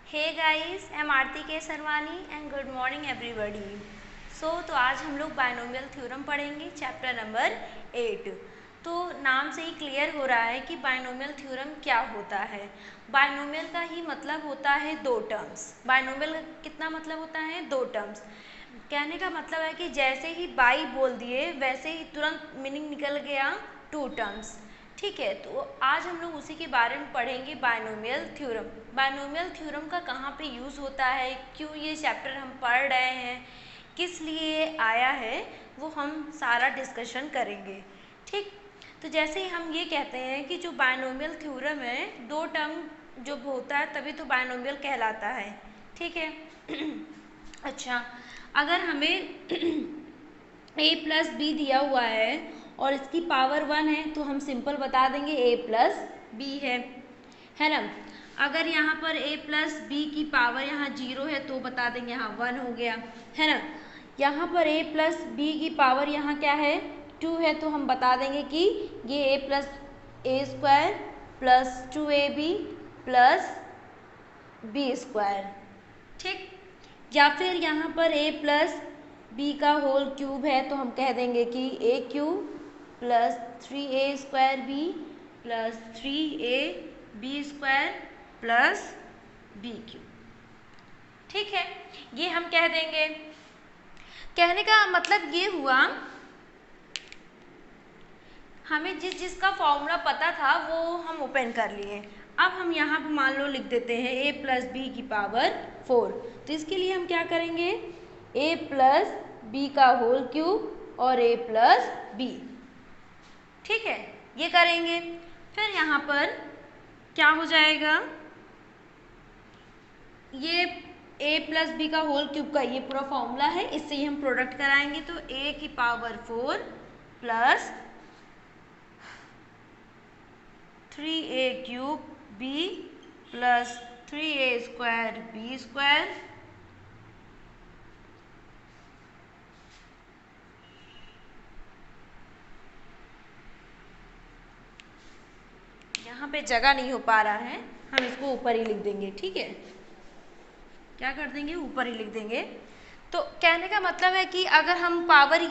Hey guys, I am आरती के सरवानी and good morning everybody. तो आज हम लोग बायनोमियल थ्योरम पढ़ेंगे, चैप्टर नंबर 8। तो नाम से ही क्लियर हो रहा है कि बायनोमियल थ्योरम क्या होता है। बायनोमियल का ही मतलब होता है दो टर्म्स। बायनोमियल का कितना मतलब होता है? दो टर्म्स। कहने का मतलब है कि जैसे ही बाई बोल दिए वैसे ही तुरंत मीनिंग निकल गया टू टर्म्स। ठीक है, तो आज हम लोग उसी के बारे में पढ़ेंगे, बायनोमियल थ्योरम। बायनोमियल थ्योरम का कहाँ पे यूज़ होता है, क्यों ये चैप्टर हम पढ़ रहे हैं, किस लिए आया है, वो हम सारा डिस्कशन करेंगे। ठीक, तो जैसे ही हम ये कहते हैं कि जो बायनोमियल थ्योरम है, दो टर्म जब होता है तभी तो बायनोमियल कहलाता है। ठीक है। अच्छा, अगर हमें a प्लस बी दिया हुआ है और इसकी पावर 1 है तो हम सिंपल बता देंगे a प्लस बी है ना। अगर यहाँ पर a प्लस बी की पावर यहाँ 0 है तो बता देंगे यहाँ 1 हो गया, है ना। यहाँ पर a प्लस बी की पावर यहाँ क्या है 2 है तो हम बता देंगे कि ये a plus A square plus 2ab plus B square. ठीक, या फिर यहाँ पर a प्लस बी का होल क्यूब है तो हम कह देंगे कि a cube plus 3a square B plus 3a B square plus B cube. ठीक है, ये हम कह देंगे। कहने का मतलब ये हुआ, हमें जिस जिसका फॉर्मूला पता था वो हम ओपन कर लिए। अब हम यहाँ पर मान लो लिख देते हैं a प्लस बी की पावर 4। तो इसके लिए हम क्या करेंगे, a प्लस बी का होल क्यूब और a प्लस बी। ठीक है, ये करेंगे। फिर यहाँ पर क्या हो जाएगा, ये a प्लस बी का होल क्यूब का ये पूरा फॉर्मूला है, इससे ही हम प्रोडक्ट कराएंगे। तो a की power 4 plus 3a cube b plus 3a square b square यहाँ पे जगह नहीं हो पा रहा है, हम इसको ऊपर ही लिख देंगे। ठीक है, क्या कर देंगे, ऊपर ही लिख देंगे। तो कहने का मतलब है कि अगर हम पावर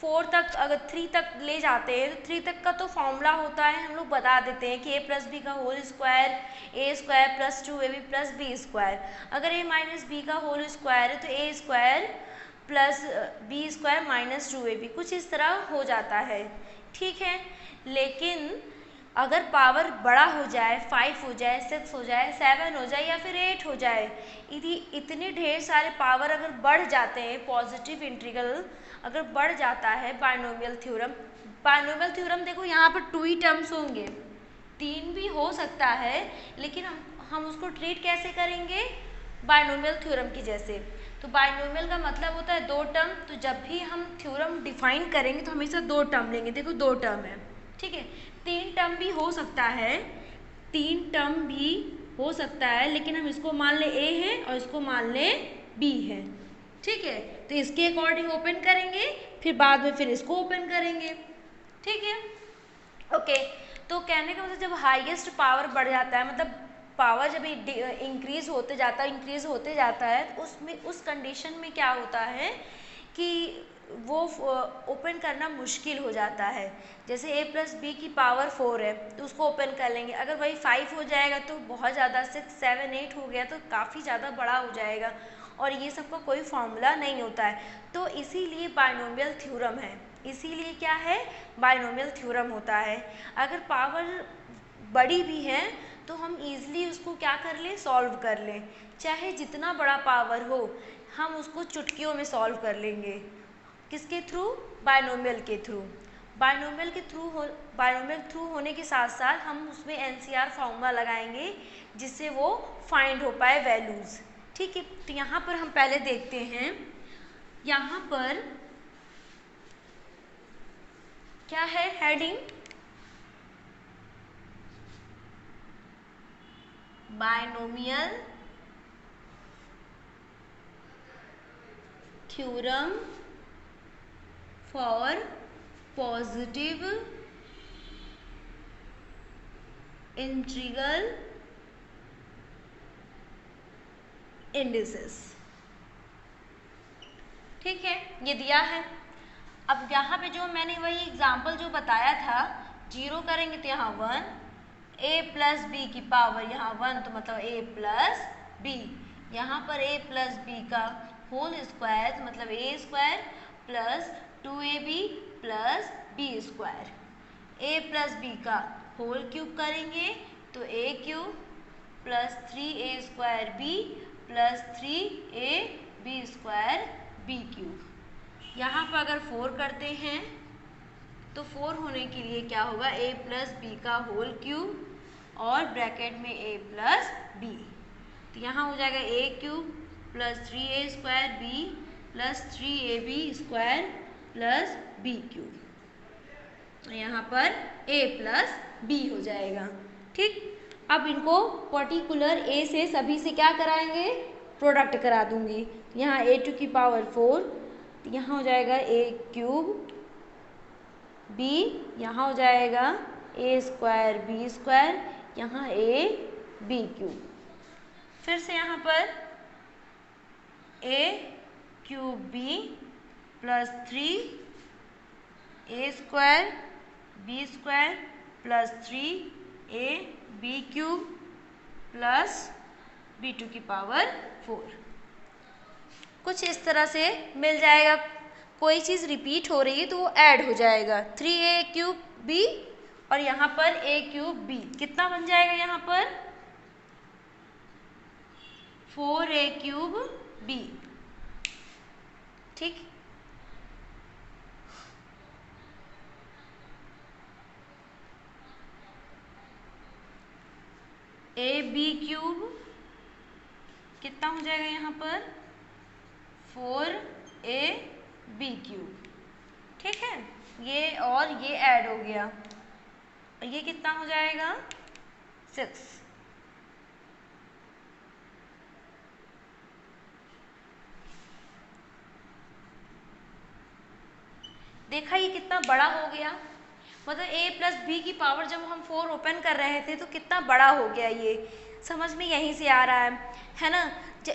4 तक, अगर 3 तक ले जाते हैं तो 3 तक का तो फॉर्मूला होता है, हम लोग बता देते हैं कि a प्लस बी का whole square a square plus 2ab plus B square. अगर a माइनस बी का होल स्क्वायर है तो a square plus B square minus 2ab, कुछ इस तरह हो जाता है। ठीक है, लेकिन अगर पावर बड़ा हो जाए, 5 हो जाए, 6 हो जाए, 7 हो जाए या फिर 8 हो जाए, यदि इतने ढेर सारे पावर अगर बढ़ जाते हैं, पॉजिटिव इंटीग्रल अगर बढ़ जाता है बायनोमियल थ्योरम। बायनोमियल थ्योरम देखो यहाँ पर 2 ही टर्म्स होंगे, 3 भी हो सकता है, लेकिन हम उसको ट्रीट कैसे करेंगे, बायनोमियल थ्योरम की जैसे। तो बायनोमियल का मतलब होता है दो टर्म। तो जब भी हम थ्योरम डिफाइन करेंगे तो हमेशा दो टर्म लेंगे। देखो दो टर्म है, ठीक है। 3 टर्म भी हो सकता है, 3 टर्म भी हो सकता है, लेकिन हम इसको मान लें a है और इसको मान लें b है। ठीक है, तो इसके अकॉर्डिंग ओपन करेंगे, फिर बाद में फिर इसको ओपन करेंगे। ठीक है, ओके। तो कहने का मतलब जब हाईएस्ट पावर बढ़ जाता है, मतलब पावर जब इंक्रीज होते जाता है तो उसमें उस कंडीशन में क्या होता है कि वो ओपन करना मुश्किल हो जाता है। जैसे a प्लस बी की पावर 4 है तो उसको ओपन कर लेंगे, अगर वही 5 हो जाएगा तो बहुत ज़्यादा, 6 7 8 हो गया तो काफ़ी ज़्यादा बड़ा हो जाएगा और ये सब का कोई फॉर्मूला नहीं होता है। तो इसीलिए बायनोमियल थ्योरम है, इसीलिए क्या है, बायनोमियल थ्योरम होता है। अगर पावर बड़ी भी है तो हम इजीली उसको क्या कर लें, सॉल्व कर लें। चाहे जितना बड़ा पावर हो हम उसको चुटकियों में सॉल्व कर लेंगे। किसके थ्रू, बायनोमियल के थ्रू। बायनोमियल थ्रू होने के साथ साथ हम उसमें एनसीआर फॉर्मूला लगाएंगे जिससे वो फाइंड हो पाए वैल्यूज़। ठीक है, तो यहाँ पर हम पहले देखते हैं, यहाँ पर क्या है heading, binomial theorem for positive integral indices. ठीक है, ये दिया है। अब यहाँ पे जो मैंने वही एग्जाम्पल जो बताया था, 0 करेंगे तो यहाँ 1, a प्लस बी की पावर यहाँ 1 तो मतलब a प्लस बी, यहाँ पर a प्लस बी का होल स्क्वायर मतलब a square plus 2ab plus B square, a plus B का होल क्यूब करेंगे तो a cube plus 3a square B plus 3ab square B cube. यहाँ पर अगर 4 करते हैं तो 4 होने के लिए क्या होगा, a प्लस बी का होल क्यूब और ब्रैकेट में a प्लस बी, तो यहाँ हो जाएगा a cube plus 3a square B plus 3ab square plus B cube, यहाँ पर a प्लस बी हो जाएगा। ठीक, अब इनको पर्टिकुलर a से सभी से क्या कराएंगे, प्रोडक्ट करा दूंगी। यहाँ a टू की पावर 4, यहाँ हो जाएगा a क्यूब b, यहाँ हो जाएगा a स्क्वायर b स्क्वायर, यहाँ a b क्यूब। फिर से यहाँ पर a cube b plus 3a square b square plus 3ab cube plus b to की पावर 4। कुछ इस तरह से मिल जाएगा। कोई चीज़ रिपीट हो रही है तो वो ऐड हो जाएगा, 3a क्यूब b और यहाँ पर a क्यूब b कितना बन जाएगा, यहाँ पर 4a क्यूब b। ठीक, a b क्यूब कितना हो जाएगा, यहाँ पर 4a b क्यूब। ठीक है, ये और ये ऐड हो गया और ये कितना हो जाएगा 6। देखा ये कितना बड़ा हो गया, मतलब a प्लस बी की पावर जब हम 4 ओपन कर रहे थे तो कितना बड़ा हो गया, ये समझ में यहीं से आ रहा है ना।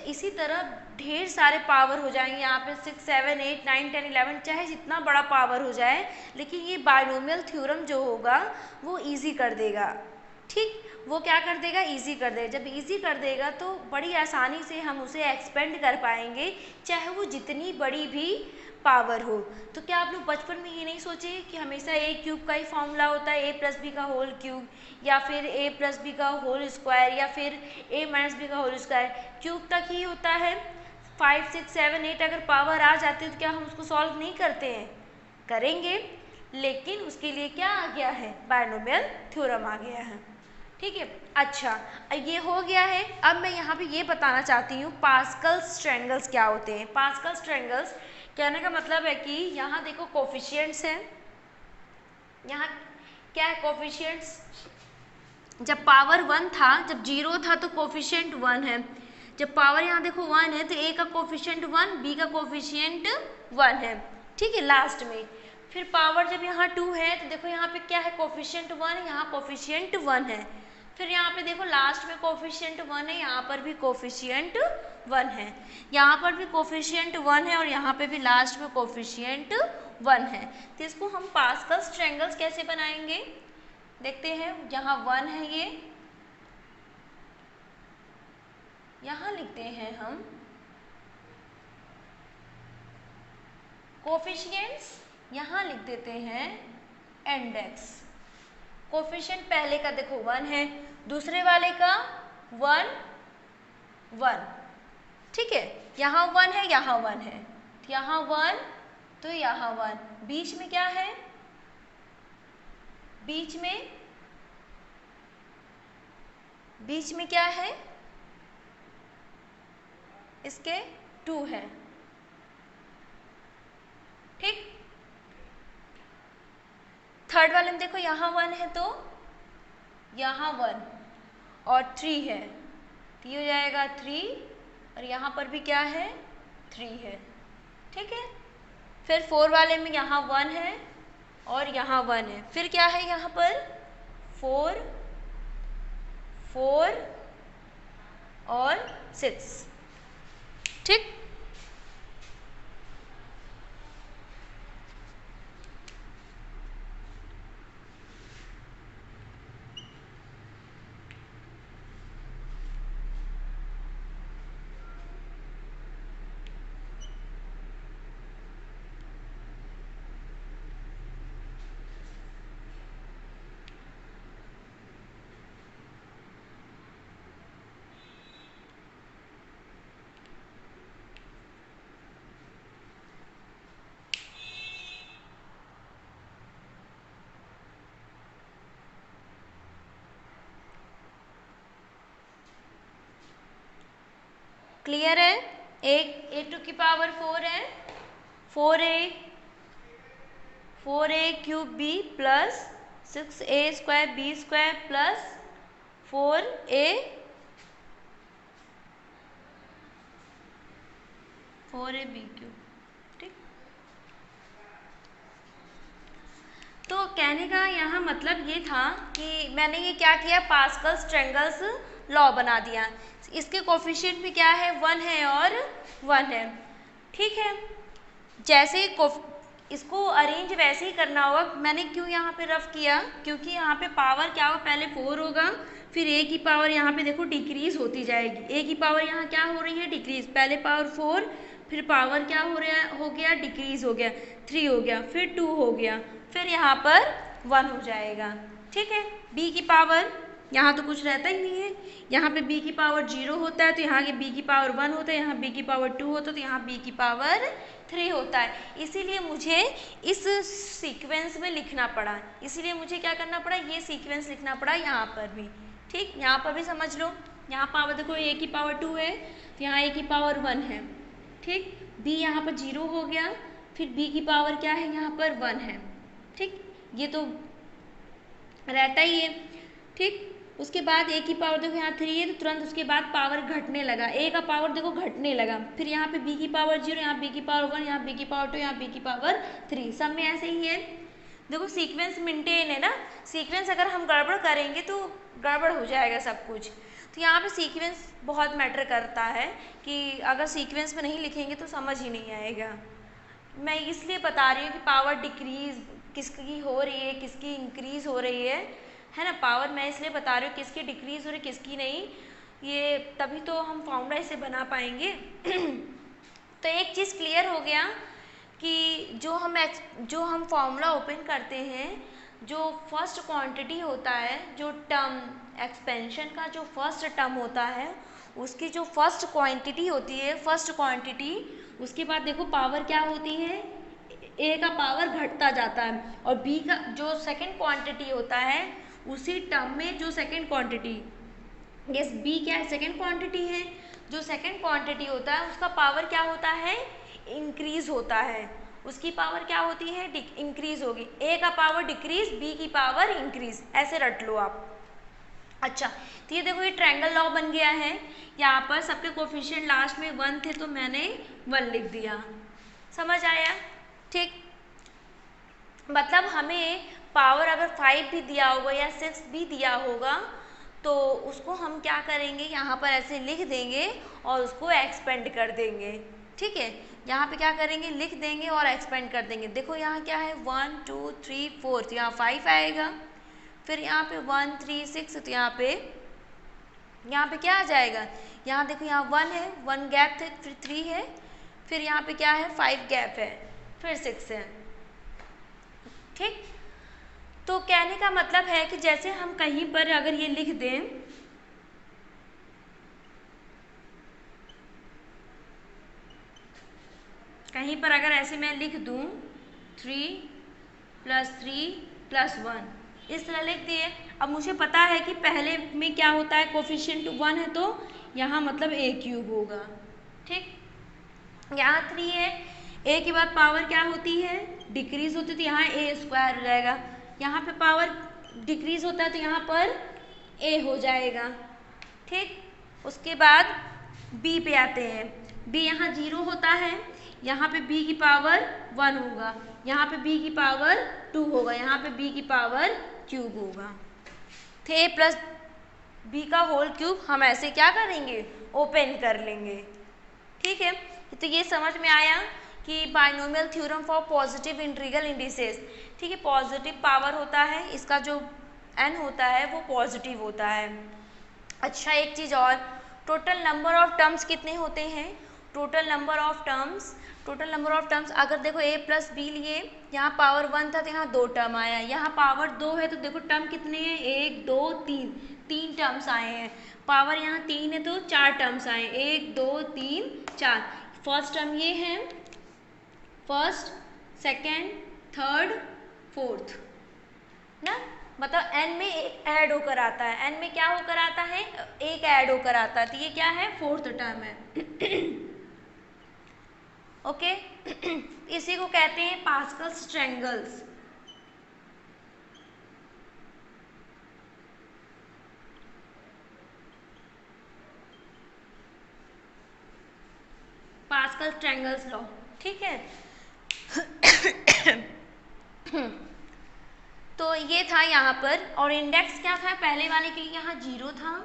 इसी तरह ढेर सारे पावर हो जाएंगे यहाँ पे 6, 7, 8, 9, 10, 11, चाहे जितना बड़ा पावर हो जाए, लेकिन ये बायनोमियल थ्योरम जो होगा वो इजी कर देगा। ठीक, वो क्या कर देगा, इजी कर देगा। जब इजी कर देगा तो बड़ी आसानी से हम उसे एक्सपेंड कर पाएंगे, चाहे वो जितनी बड़ी भी पावर हो। तो क्या आप लोग बचपन में ये नहीं सोचे कि हमेशा a क्यूब का ही फॉर्मूला होता है, a प्लस बी का होल क्यूब या फिर a प्लस बी का होल स्क्वायर या फिर a माइनस बी का होल स्क्वायर, क्यूब तक ही होता है। 5, 6, 7, 8 अगर पावर आ जाती है तो क्या हम उसको सॉल्व नहीं करते हैं, करेंगे, लेकिन उसके लिए क्या आ गया है, बायनोमियल थ्योरम आ गया है। ठीक है, अच्छा ये हो गया है। अब मैं यहाँ पे ये बताना चाहती हूँ पास्कल्स ट्रायंगल्स क्या होते हैं। पास्कल्स ट्रायंगल्स कहने का मतलब है कि यहाँ देखो कोफिशिएंट्स हैं, यहाँ क्या है कोफिशिएंट्स, जब पावर 1 था, जब 0 था तो कोफिशिएंट 1 है, जब पावर यहाँ देखो 1 है तो a का कोफिशिएंट 1, b का कोफिशिएंट 1 है। ठीक है, लास्ट में फिर पावर जब यहाँ 2 है तो देखो यहाँ पे क्या है, कोफिशिएंट 1, यहाँ कोफिशिएंट 1 है। फिर यहाँ पे देखो लास्ट में कोफिशिएंट 1 है, यहाँ पर भी कोफिशिएंट 1 है, यहाँ पर भी कोफिशिएंट 1 है और यहाँ पे भी लास्ट में कोफिशिएंट 1 है। तो इसको हम पास्कल्स ट्रायंगल्स कैसे बनाएंगे देखते हैं। यहाँ 1 है, ये यहाँ लिखते हैं हम कोफिशिएंट्स, यहाँ लिख देते हैं इंडेक्स। कोफिशिएंट पहले का देखो 1 है, दूसरे वाले का 1, 1। ठीक है, यहाँ 1 है, यहाँ 1 है, यहाँ 1 तो यहाँ 1, बीच में क्या है, बीच में क्या है, इसके 2 है। ठीक, थर्ड वाले में देखो यहाँ 1 है तो यहाँ 1 और 3 है, तो ये हो जाएगा 3 और यहाँ पर भी क्या है, 3 है। ठीक है, फिर 4 वाले में यहाँ 1 है और यहाँ 1 है, फिर क्या है यहाँ पर 4 4 और 6। ठीक। क्लियर है? ए टू की पावर 4 है, 4a cube B plus 6a square B square plus 4a 4ab cube. ठीक। तो कहने का यहाँ मतलब ये था कि मैंने ये क्या किया, पास्कल्स ट्रायंगल्स लॉ बना दिया। इसके कोफिशिएंट भी क्या है, 1 है और 1 है। ठीक है, जैसे इसको अरेंज वैसे ही करना होगा। मैंने क्यों यहाँ पे रफ किया, क्योंकि यहाँ पे पावर क्या होगा, पहले 4 होगा, फिर a की पावर यहाँ पे देखो डिक्रीज होती जाएगी। a की पावर यहाँ क्या हो रही है, डिक्रीज। पहले पावर 4, फिर पावर क्या हो गया, डिक्रीज हो गया, 3 हो गया, फिर 2 हो गया, फिर यहाँ पर 1 हो जाएगा। ठीक है, b की पावर यहाँ तो कुछ रहता ही नहीं है, यहाँ पे b की पावर 0 होता है, तो यहाँ के b की पावर 1 होता है, यहाँ b की पावर 2 होता है, तो यहाँ b की पावर 3 होता है। इसीलिए मुझे इस सीक्वेंस में लिखना पड़ा, इसीलिए मुझे क्या करना पड़ा, ये सीक्वेंस लिखना पड़ा यहाँ पर भी। ठीक, यहाँ पर भी समझ लो, यहाँ पावर देखो a की पावर 2 है, तो यहाँ a की पावर 1 है। ठीक, b यहाँ पर 0 हो गया, फिर b की पावर क्या है, यहाँ पर 1 है। ठीक, ये तो रहता ही है। ठीक, उसके बाद a की पावर देखो यहाँ 3 है, तो तुरंत उसके बाद पावर घटने लगा, a का पावर देखो घटने लगा, फिर यहाँ पे b की पावर 0, यहाँ b की पावर 1, यहाँ b की पावर 2, यहाँ b की पावर 3, सब में ऐसे ही है। देखो सीक्वेंस मेंटेन है ना, सीक्वेंस अगर हम गड़बड़ करेंगे तो गड़बड़ हो जाएगा सब कुछ। तो यहाँ पे सीक्वेंस बहुत मैटर करता है कि अगर सीक्वेंस में नहीं लिखेंगे तो समझ ही नहीं आएगा। मैं इसलिए बता रही हूँ कि पावर डिक्रीज किसकी हो रही है, किसकी इंक्रीज हो रही है ना। पावर मैं इसलिए बता रही हूँ किसकी डिक्रीज हो रही है, किसकी नहीं, ये तभी तो हम फॉर्मूला इसे बना पाएंगे। तो एक चीज़ क्लियर हो गया कि जो हम फॉर्मूला ओपन करते हैं, जो फर्स्ट क्वांटिटी होता है, जो टर्म एक्सपेंशन का जो फर्स्ट टर्म होता है, उसकी जो फर्स्ट क्वांटिटी होती है, फर्स्ट क्वांटिटी, उसके बाद देखो पावर क्या होती है, a का पावर घटता जाता है, और b का जो सेकंड क्वांटिटी होता है, उसी टर्म में जो सेकंड क्वांटिटी, यस b क्या है, सेकंड क्वांटिटी है, जो सेकंड क्वांटिटी होता है उसका पावर क्या होता है, इंक्रीज होता है, उसकी पावर क्या होती है, इंक्रीज होगी। a का पावर डिक्रीज, b की पावर इंक्रीज, ऐसे रट लो आप। अच्छा, तो ये देखो ये ट्रायंगल लॉ बन गया है। यहाँ पर सबके कोफिशिएंट लास्ट में 1 थे, तो मैंने 1 लिख दिया। समझ आया? ठीक, मतलब हमें पावर अगर 5 भी दिया होगा या 6 भी दिया होगा, तो उसको हम क्या करेंगे, यहाँ पर ऐसे लिख देंगे और उसको एक्सपेंड कर देंगे। ठीक है, यहाँ पे क्या करेंगे, लिख देंगे और एक्सपेंड कर देंगे। देखो यहाँ क्या है, 1 2 3 4, तो यहाँ 5 आएगा, फिर यहाँ पे 1 3 6, तो यहाँ पे क्या आ जाएगा, यहाँ देखो यहाँ 1 है, 1 गैप थे, फिर 3 है, फिर यहाँ पे क्या है, 5 गैप है, फिर 6 है। ठीक, तो कहने का मतलब है कि जैसे हम कहीं पर अगर ये लिख दें, कहीं पर अगर ऐसे मैं लिख दूं 3 + 3 + 1, इस तरह लिख दिए। अब मुझे पता है कि पहले में क्या होता है, कोफिशिएंट 1 है, तो यहाँ मतलब a³ होगा। ठीक, यहाँ 3 है, a के बाद पावर क्या होती है, डिक्रीज होती है, तो यहाँ a² हो जाएगा। यहाँ पे पावर डिक्रीज होता है, तो यहाँ पर a हो जाएगा। ठीक, उसके बाद b पे आते हैं। b यहाँ 0 होता है, यहाँ पे b की पावर 1 होगा, यहाँ पे b की पावर 2 होगा, यहाँ पे b की पावर क्यूब होगा। तो a + b का होल क्यूब हम ऐसे क्या करेंगे, ओपन कर लेंगे। ठीक है, तो ये समझ में आया कि binomial theorem for positive integral indices. ठीक है, पॉजिटिव पावर होता है, इसका जो n होता है वो पॉजिटिव होता है। अच्छा, एक चीज़ और, टोटल नंबर ऑफ टर्म्स कितने होते हैं? टोटल नंबर ऑफ टर्म्स अगर देखो a प्लस बी लिए, यहाँ पावर 1 था तो यहाँ 2 टर्म आया, यहाँ पावर 2 है तो देखो टर्म कितने हैं, 1 2 3, 3 टर्म्स आए हैं। पावर यहाँ 3 है तो 4 टर्म्स आए, 1 2 3 4। फर्स्ट टर्म ये है, फर्स्ट, सेकेंड, थर्ड, फोर्थ ना, मतलब n में एक ऐड होकर आता है, n में क्या होकर आता है, एक ऐड होकर आता है, तो ये क्या है, फोर्थ टर्म है। ओके, इसी को कहते हैं Pascal's triangles. Pascal's triangles law, ठीक है। तो ये था यहाँ पर, और इंडेक्स क्या था, पहले वाले के लिए यहाँ 0 था,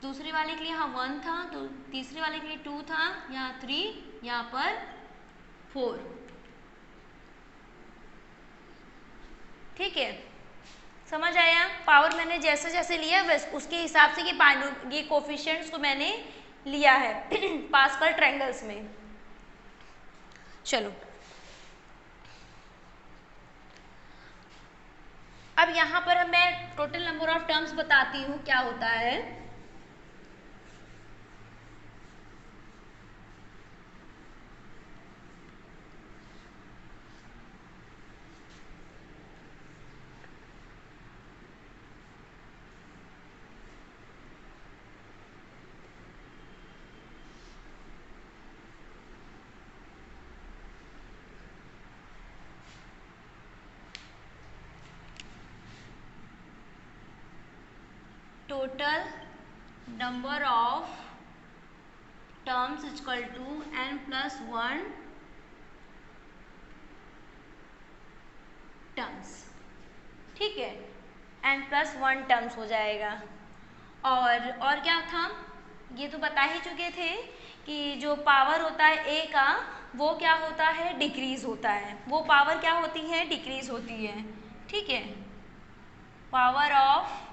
दूसरे वाले के लिए यहाँ 1 था, तो तीसरे वाले के लिए 2 था, यहाँ 3, यहाँ पर 4। ठीक है, समझ आया? पावर मैंने जैसे जैसे लिया वैसे उसके हिसाब से ये कोफिशिएंट्स को मैंने लिया है पास्कल ट्रायंगल्स में। चलो, अब यहाँ पर मैं टोटल नंबर ऑफ टर्म्स बताती हूँ क्या होता है। Total number of terms equal to n+1 terms. ठीक है, n+1 टर्म्स हो जाएगा। और क्या था, ये तो बता ही चुके थे कि जो पावर होता है a का वो क्या होता है, डिक्रीज होता है। वो पावर क्या होती है, डिक्रीज होती है। ठीक है, power of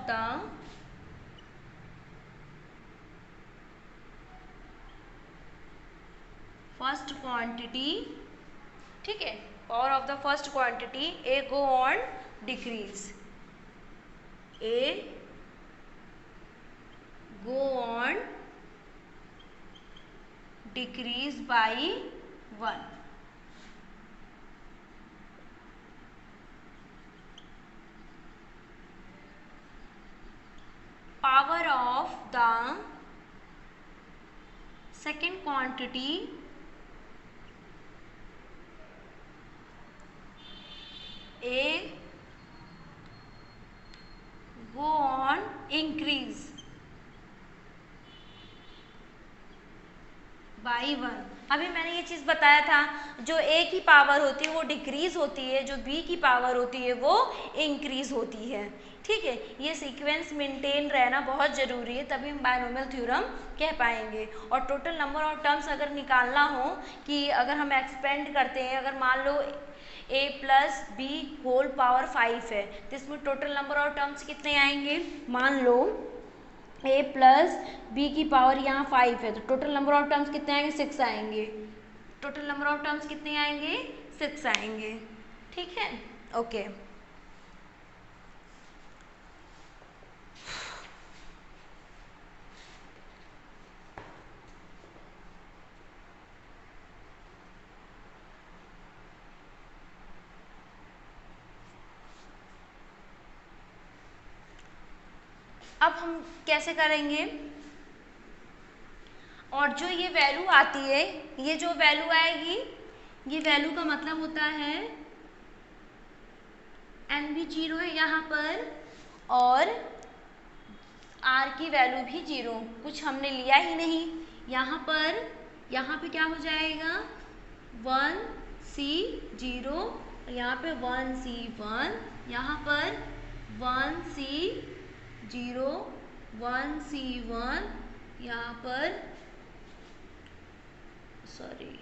the first quantity, ठीक है, power of the first quantity A go on decrease, A go on decrease by 1। Power of the second quantity A go on increase by 1। अभी मैंने ये चीज़ बताया था, जो ए की पावर होती है वो डिक्रीज होती है, जो बी की पावर होती है वो इंक्रीज होती है। ठीक है, ये सीक्वेंस मेंटेन रहना बहुत ज़रूरी है, तभी हम बायनोमियल थ्योरम कह पाएंगे। और टोटल नंबर ऑफ टर्म्स अगर निकालना हो, कि अगर हम एक्सपेंड करते हैं, अगर मान लो a+b⁴ है, तो इसमें टोटल नंबर ऑफ टर्म्स कितने आएंगे, मान लो a+b की पावर यहाँ 5 है, तो टोटल नंबर ऑफ टर्म्स कितने आएंगे, 6 आएंगे। टोटल नंबर ऑफ टर्म्स कितने आएंगे, 6 आएंगे। ठीक है, ओके। अब हम कैसे करेंगे, और जो ये वैल्यू आती है, ये जो वैल्यू आएगी, ये वैल्यू का मतलब होता है n भी 0 है यहाँ पर, और r की वैल्यू भी 0, कुछ हमने लिया ही नहीं। यहाँ पे क्या हो जाएगा, 1c 0, यहाँ पे 1c 1, यहाँ पर 1c 0 1 C1, यहाँ पर सॉरी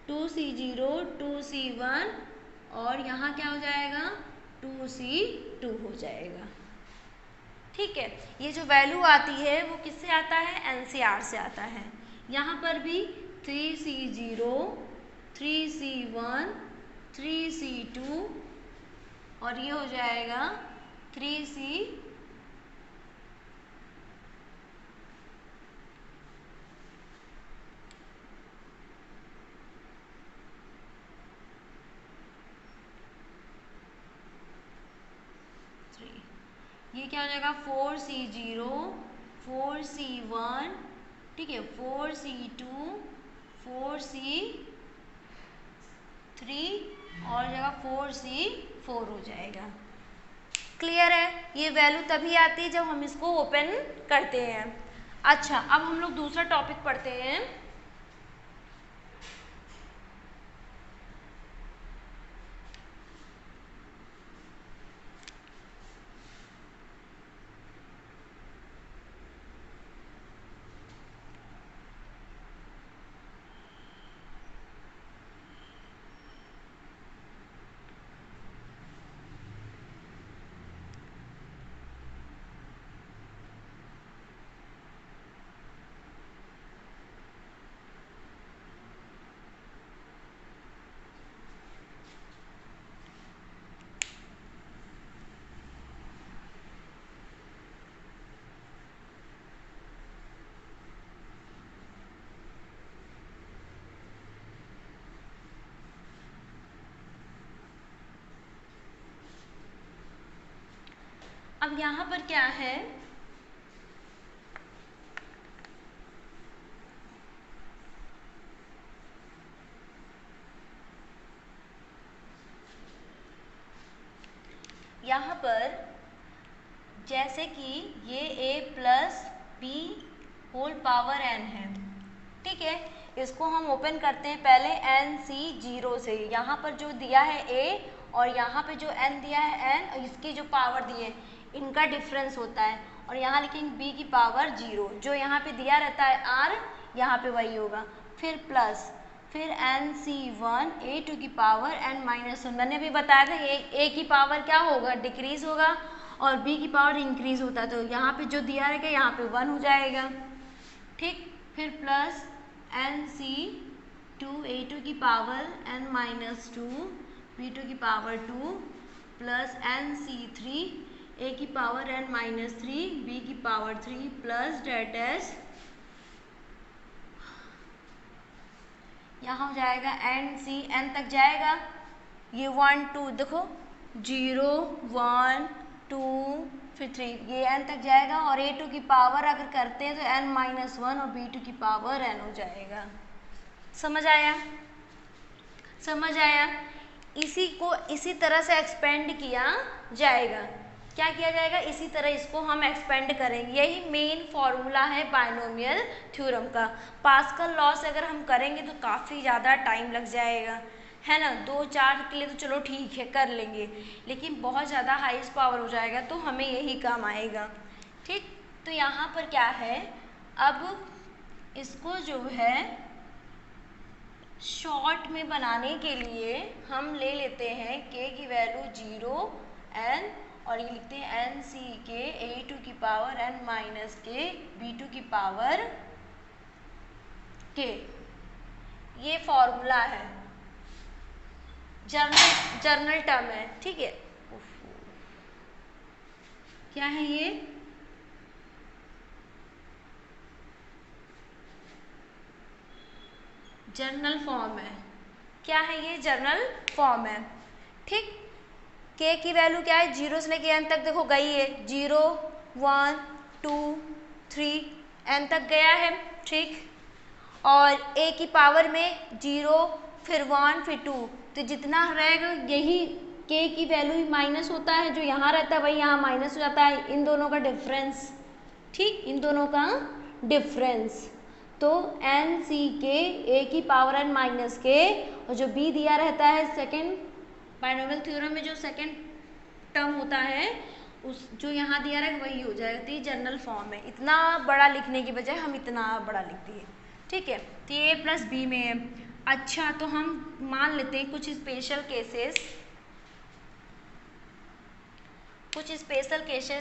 2C0 2C1 और यहाँ क्या हो जाएगा 2C2 हो जाएगा। ठीक है, ये जो वैल्यू आती है वो किससे आता है, NCR से आता है। यहाँ पर भी 3C0 3C1 3C2 और ये हो जाएगा 3C ये क्या हो जाएगा 4C0 4C1, ठीक है 4C2 4C3 और जगह 4C4 हो जाएगा। क्लियर है, ये वैल्यू तभी आती है जब हम इसको ओपन करते हैं। अच्छा, अब हम लोग दूसरा टॉपिक पढ़ते हैं। अब यहाँ पर क्या है, यहाँ पर जैसे कि ये a plus B whole power n है, ठीक है, इसको हम ओपन करते हैं पहले NC0 से। यहाँ पर जो दिया है a और यहाँ पे जो n दिया है n और इसकी जो पावर दी है इनका डिफरेंस होता है, और यहाँ लिखेंगे b की पावर 0, जो यहाँ पे दिया रहता है r यहाँ पे वही होगा, फिर प्लस, फिर NC1 a टू की पावर n-1। मैंने भी बताया था a की पावर क्या होगा, डिक्रीज होगा, और b की पावर इंक्रीज होता है, तो यहाँ पे जो दिया रहेगा यहाँ पे 1 हो जाएगा। ठीक, फिर प्लस NC2 a2 की पावर n-2 b2 की पावर 2 प्लस NC3 a की पावर n-3 b की पावर 3 प्लस डेट एज यहाँ हो जाएगा NC n तक जाएगा, ये 1 2 देखो 0 1 2 फिर 3 ये n तक जाएगा, और a2 की पावर अगर करते हैं तो n-1 और b2 की पावर n हो जाएगा। समझ आया, समझ आया। इसी को इसी तरह से एक्सपेंड किया जाएगा। क्या किया जाएगा, इसी तरह इसको हम एक्सपेंड करेंगे। यही मेन फॉर्मूला है बाइनोमियल थ्योरम का। पास्कल लॉ से अगर हम करेंगे तो काफ़ी ज़्यादा टाइम लग जाएगा, है ना। 2-4 के लिए तो चलो ठीक है कर लेंगे, लेकिन बहुत ज़्यादा हाईएस्ट पावर हो जाएगा तो हमें यही काम आएगा। ठीक, तो यहाँ पर क्या है, अब इसको जो है शॉर्ट में बनाने के लिए हम ले लेते हैं k की वैल्यू 0 n और ये लिखते हैं NC के a2 की पावर n-k b2 की पावर k। ये फॉर्मूला है, जर्नल टर्म है, ठीक है। क्या है ये, जर्नल फॉर्म है। क्या है ये, जर्नल फॉर्म है। ठीक, k की वैल्यू क्या है, 0 से लेके n तक देखो गई है, 0 1 2 3 n तक गया है। ठीक, और a की पावर में 0 फिर 1 फिर 2, तो जितना रहेगा यही k की वैल्यू माइनस होता है, जो यहाँ रहता है वही यहाँ माइनस हो जाता है, इन दोनों का डिफरेंस। ठीक, इन दोनों का डिफरेंस। तो NC के a की पावर n-k और जो b दिया रहता है सेकेंड बाइनोमियल थ्योरम में जो सेकेंड टर्म होता है उस जो यहाँ दिया रहेगा वही हो जाएगा। तो ये जनरल फॉर्म है, इतना बड़ा लिखने की बजाय हम इतना बड़ा लिख दिए, ठीक है। तो ये प्लस बी में है। अच्छा, तो हम मान लेते हैं कुछ स्पेशल केसेस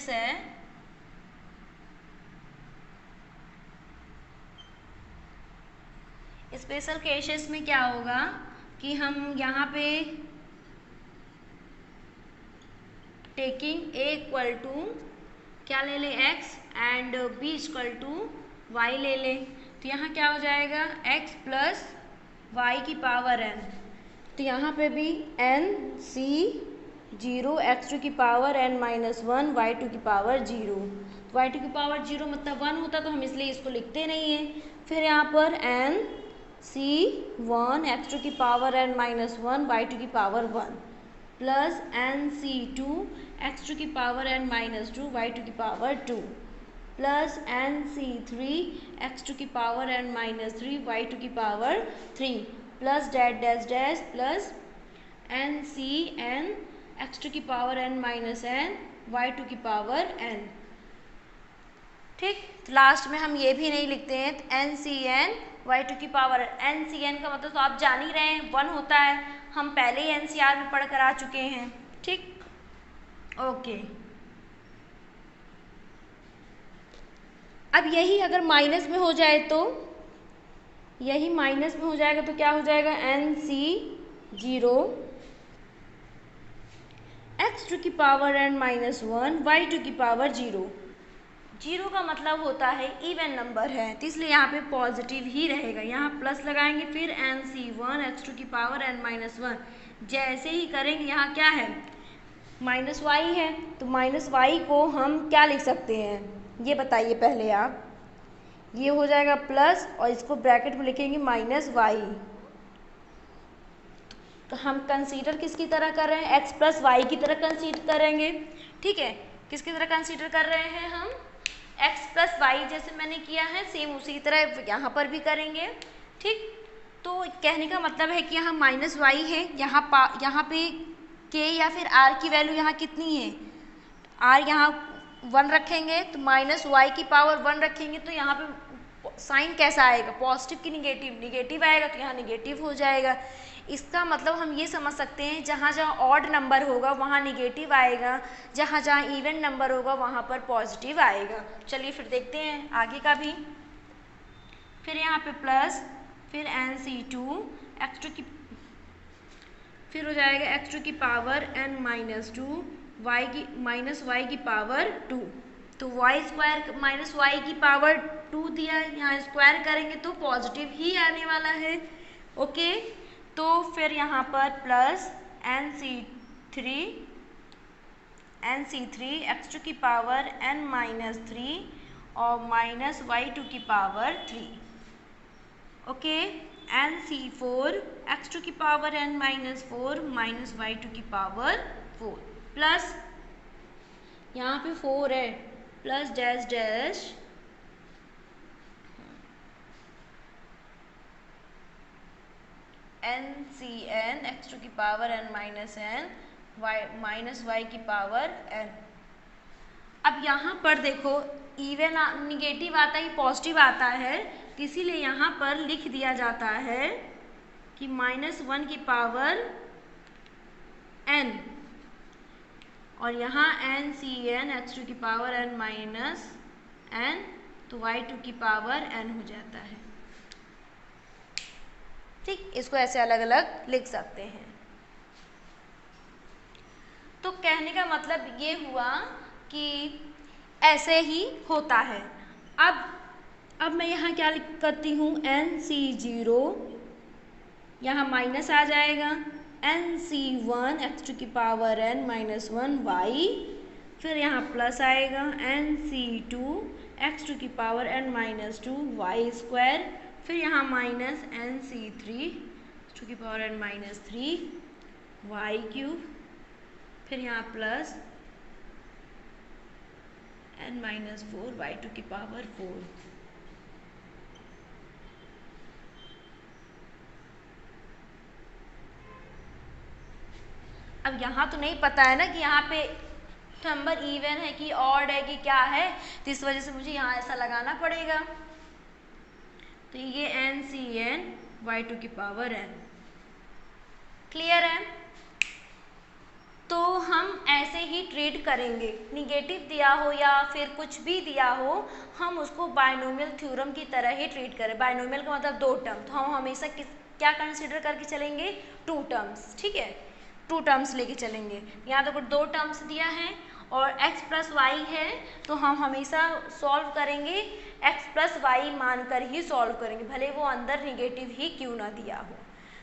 हैं। स्पेशल केसेस में क्या होगा कि हम यहाँ पे टेकिंग ए इक्वल टू क्या ले लें, x and b equal to y ले लें। तो यहाँ क्या हो जाएगा, x प्लस वाई की पावर n। तो यहाँ पे भी n c 0 x टू की power n minus 1 y to की पावर 0। y टू की पावर 0 मतलब 1 होता, तो हम इसलिए इसको लिखते नहीं हैं। फिर यहाँ पर n c 1 x टू की power n minus 1 y to की power 1 plus n c 2 x to की power n minus 2 y to की power 2 plus n c 3 x to की power n minus 3 y to की power 3 plus dash dash dash plus n c n x to की power n minus n y to की power n। ठीक, तो last में हम ये भी नहीं लिखते हैं। तो N C N Y to की पावर एन सी एन का मतलब तो आप जान ही रहे हैं 1 होता है, हम पहले ही एनसीआर में पढ़ कर आ चुके हैं। ठीक, ओके। अब यही अगर माइनस में हो जाए तो, यही माइनस में हो जाएगा तो क्या हो जाएगा, एन सी 0 एक्स टू की power N minus 1 Y to की पावर 0। 0 का मतलब होता है इवन नंबर है, तो इसलिए यहाँ पे पॉजिटिव ही रहेगा। यहाँ प्लस लगाएंगे, फिर एन सी 1 एक्स टू की पावर एन माइनस 1। जैसे ही करेंगे, यहाँ क्या है, माइनस वाई है, तो माइनस वाई को हम क्या लिख सकते हैं, ये बताइए पहले आप। ये हो जाएगा प्लस और इसको ब्रैकेट में लिखेंगे माइनस वाई। तो हम कंसीडर किसकी तरह कर रहे हैं, एक्स प्लस वाई की तरह कंसीडर करेंगे। ठीक है, किसकी तरह कंसीडर कर रहे हैं हम, x प्लस वाई, जैसे मैंने किया है सेम उसी की तरह यहाँ पर भी करेंगे। ठीक, तो कहने का मतलब है कि यहाँ माइनस वाई है, यहाँ पे k या फिर r की वैल्यू यहाँ कितनी है, r यहाँ 1 रखेंगे तो माइनस वाई की पावर 1 रखेंगे, तो यहाँ पे साइन कैसा आएगा, पॉजिटिव की निगेटिव, निगेटिव आएगा, तो यहाँ निगेटिव हो जाएगा। इसका मतलब हम ये समझ सकते हैं जहाँ जहाँ ऑड नंबर होगा वहाँ निगेटिव आएगा, जहाँ जहाँ इवन नंबर होगा वहाँ पर पॉजिटिव आएगा। चलिए फिर देखते हैं आगे का भी। फिर यहाँ पे प्लस, फिर एन सी 2 एक्स टू की, फिर हो जाएगा एक्स टू की पावर एन माइनस 2 वाई की माइनस वाई की पावर 2। तो वाई स्क्वायर माइनस वाई की पावर 2 दिया है, यहाँ स्क्वायर करेंगे तो पॉजिटिव ही आने वाला है। ओके, तो फिर यहाँ पर plus N C 3 X to की पावर एन माइनस 3 और माइनस वाई टू की power 3। Okay, N C 4 X to की power N minus 4 minus Y to की पावर 4 प्लस यहाँ पे 4 है plus dash dash N C N X to की power N minus N Y minus Y की power N. अब यहाँ पर देखो इवन निगेटिव आता है, पॉजिटिव आता है, तो इसीलिए यहाँ पर लिख दिया जाता है कि -1 की पावर n और यहाँ N C N X to की पावर एन माइनस एन, तो वाई टू की पावर n हो जाता है। ठीक, इसको ऐसे अलग अलग लिख सकते हैं। तो कहने का मतलब ये हुआ कि ऐसे ही होता है। अब मैं यहाँ क्या करती हूँ, एन सी 0 यहाँ माइनस आ जाएगा, एन सी 1 एक्स टू की पावर एन माइनस 1 वाई, फिर यहाँ प्लस आएगा एन सी 2 एक्स टू की power N minus 2 Y square, फिर यहाँ minus N C 3 X to की power N minus 3 Y cube, फिर यहाँ plus N minus 4 Y to की पावर 4। अब यहाँ तो नहीं पता है ना कि यहाँ पे नंबर इवन है कि ऑड है कि क्या है, तो इस वजह से मुझे यहाँ ऐसा लगाना पड़ेगा। तो ये NCN/2n क्लियर है। तो हम ऐसे ही ट्रीट करेंगे, निगेटिव दिया हो या फिर कुछ भी दिया हो, हम उसको बायनोमियल थ्योरम की तरह ही ट्रीट करें। बायनोमियल का मतलब दो टर्म, तो हम हमेशा क्या कंसिडर करके चलेंगे, टू टर्म्स, ठीक है, टू टर्म्स लेके चलेंगे। यहाँ तो दो टर्म्स दिया है और x प्लस वाई है, तो हम हमेशा सॉल्व करेंगे x प्लस वाई मानकर ही सॉल्व करेंगे, भले वो अंदर निगेटिव ही क्यों ना दिया हो।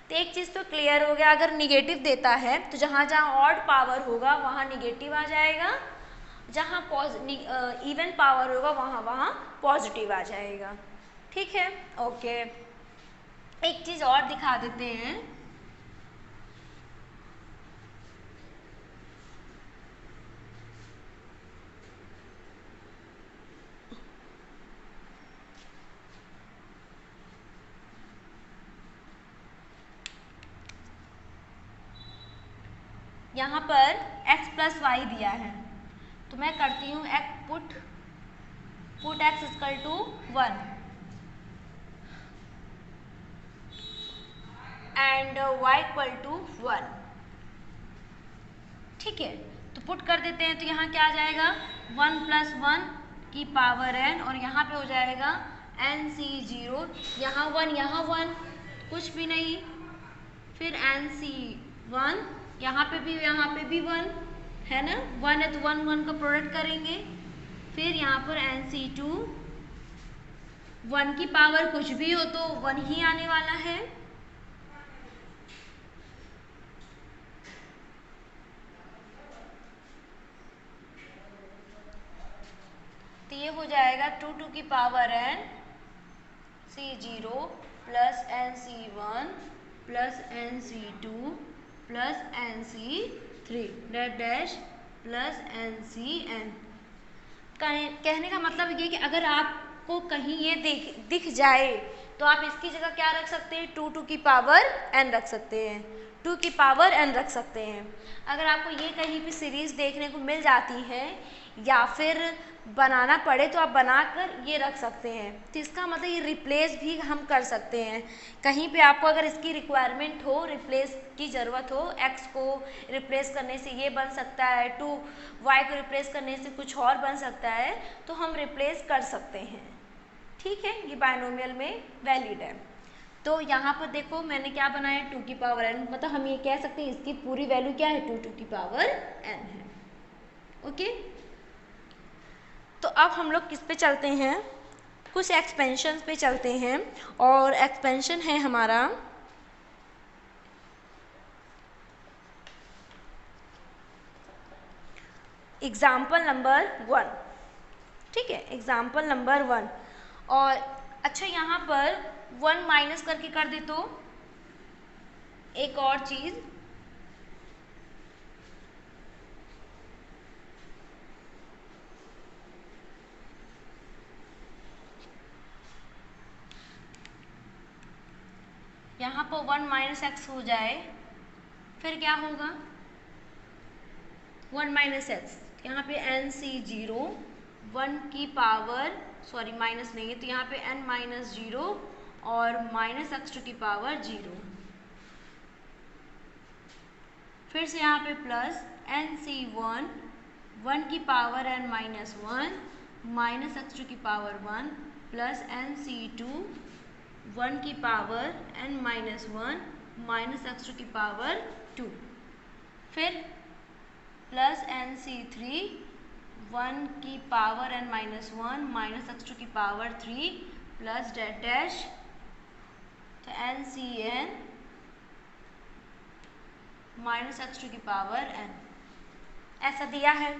तो एक चीज़ तो क्लियर हो गया, अगर निगेटिव देता है तो जहाँ जहाँ ऑड पावर होगा वहाँ निगेटिव आ जाएगा, जहाँ इवन पावर होगा वहाँ वहाँ पॉजिटिव आ जाएगा। ठीक है, ओके। एक चीज़ और दिखा देते हैं, यहाँ पर x प्लस वाई दिया है, तो मैं करती हूँ put x equal to 1 and y equal to 1, ठीक है। तो पुट कर देते हैं, तो यहाँ क्या आ जाएगा 1 प्लस 1 की पावर n, और यहाँ पे हो जाएगा NC0, यहाँ 1 यहाँ 1 कुछ भी नहीं, फिर NC1 यहाँ पे भी 1 है ना, 1 है तो 1 1 का प्रोडक्ट करेंगे, फिर यहाँ पर NC2, 1 की पावर कुछ भी हो तो 1 ही आने वाला है, तो ये हो जाएगा 2 की power n C0 plus NC1 plus NC2 plus NC3 dash plus NCN। कहने का मतलब ये कि अगर आपको कहीं ये दिख जाए तो आप इसकी जगह क्या रख सकते हैं, 2 की पावर n रख सकते हैं, 2 की पावर n रख सकते हैं। अगर आपको ये कहीं भी सीरीज देखने को मिल जाती है या फिर बनाना पड़े तो आप बनाकर ये रख सकते हैं, तो इसका मतलब ये रिप्लेस भी हम कर सकते हैं। कहीं पे आपको अगर इसकी रिक्वायरमेंट हो, रिप्लेस की ज़रूरत हो, x को रिप्लेस करने से ये बन सकता है, 2y को रिप्लेस करने से कुछ और बन सकता है, तो हम रिप्लेस कर सकते हैं, ठीक है। ये बायनोमियल में वैलिड है। तो यहाँ पर देखो मैंने क्या बनाया, 2 की पावर n, मतलब हम ये कह सकते हैं इसकी पूरी वैल्यू क्या है, 2 की पावर n है, ओके। तो अब हम लोग किस पे चलते हैं, कुछ एक्सपेंशन पे चलते हैं, और एक्सपेंशन है हमारा एग्जाम्पल नंबर 1, ठीक है, एग्जाम्पल नंबर 1। और अच्छा यहाँ पर 1 माइनस करके कर दे तो एक और चीज़, यहाँ पर 1 माइनस एक्स हो जाए, फिर क्या होगा 1 माइनस एक्स, यहाँ पे NC0 1 की पावर सॉरी माइनस नहीं है, तो यहाँ पे n माइनस 0 और माइनस x की पावर 0, फिर से यहाँ पे प्लस NC1 1 की power n minus 1 minus x की पावर 1 प्लस NC2 1 की power n minus 1 minus x की पावर 2, फिर प्लस NC3 1 की power n minus 1 minus x की पावर 3 प्लस डैश, तो NCN माइनस x की पावर n, ऐसा दिया है।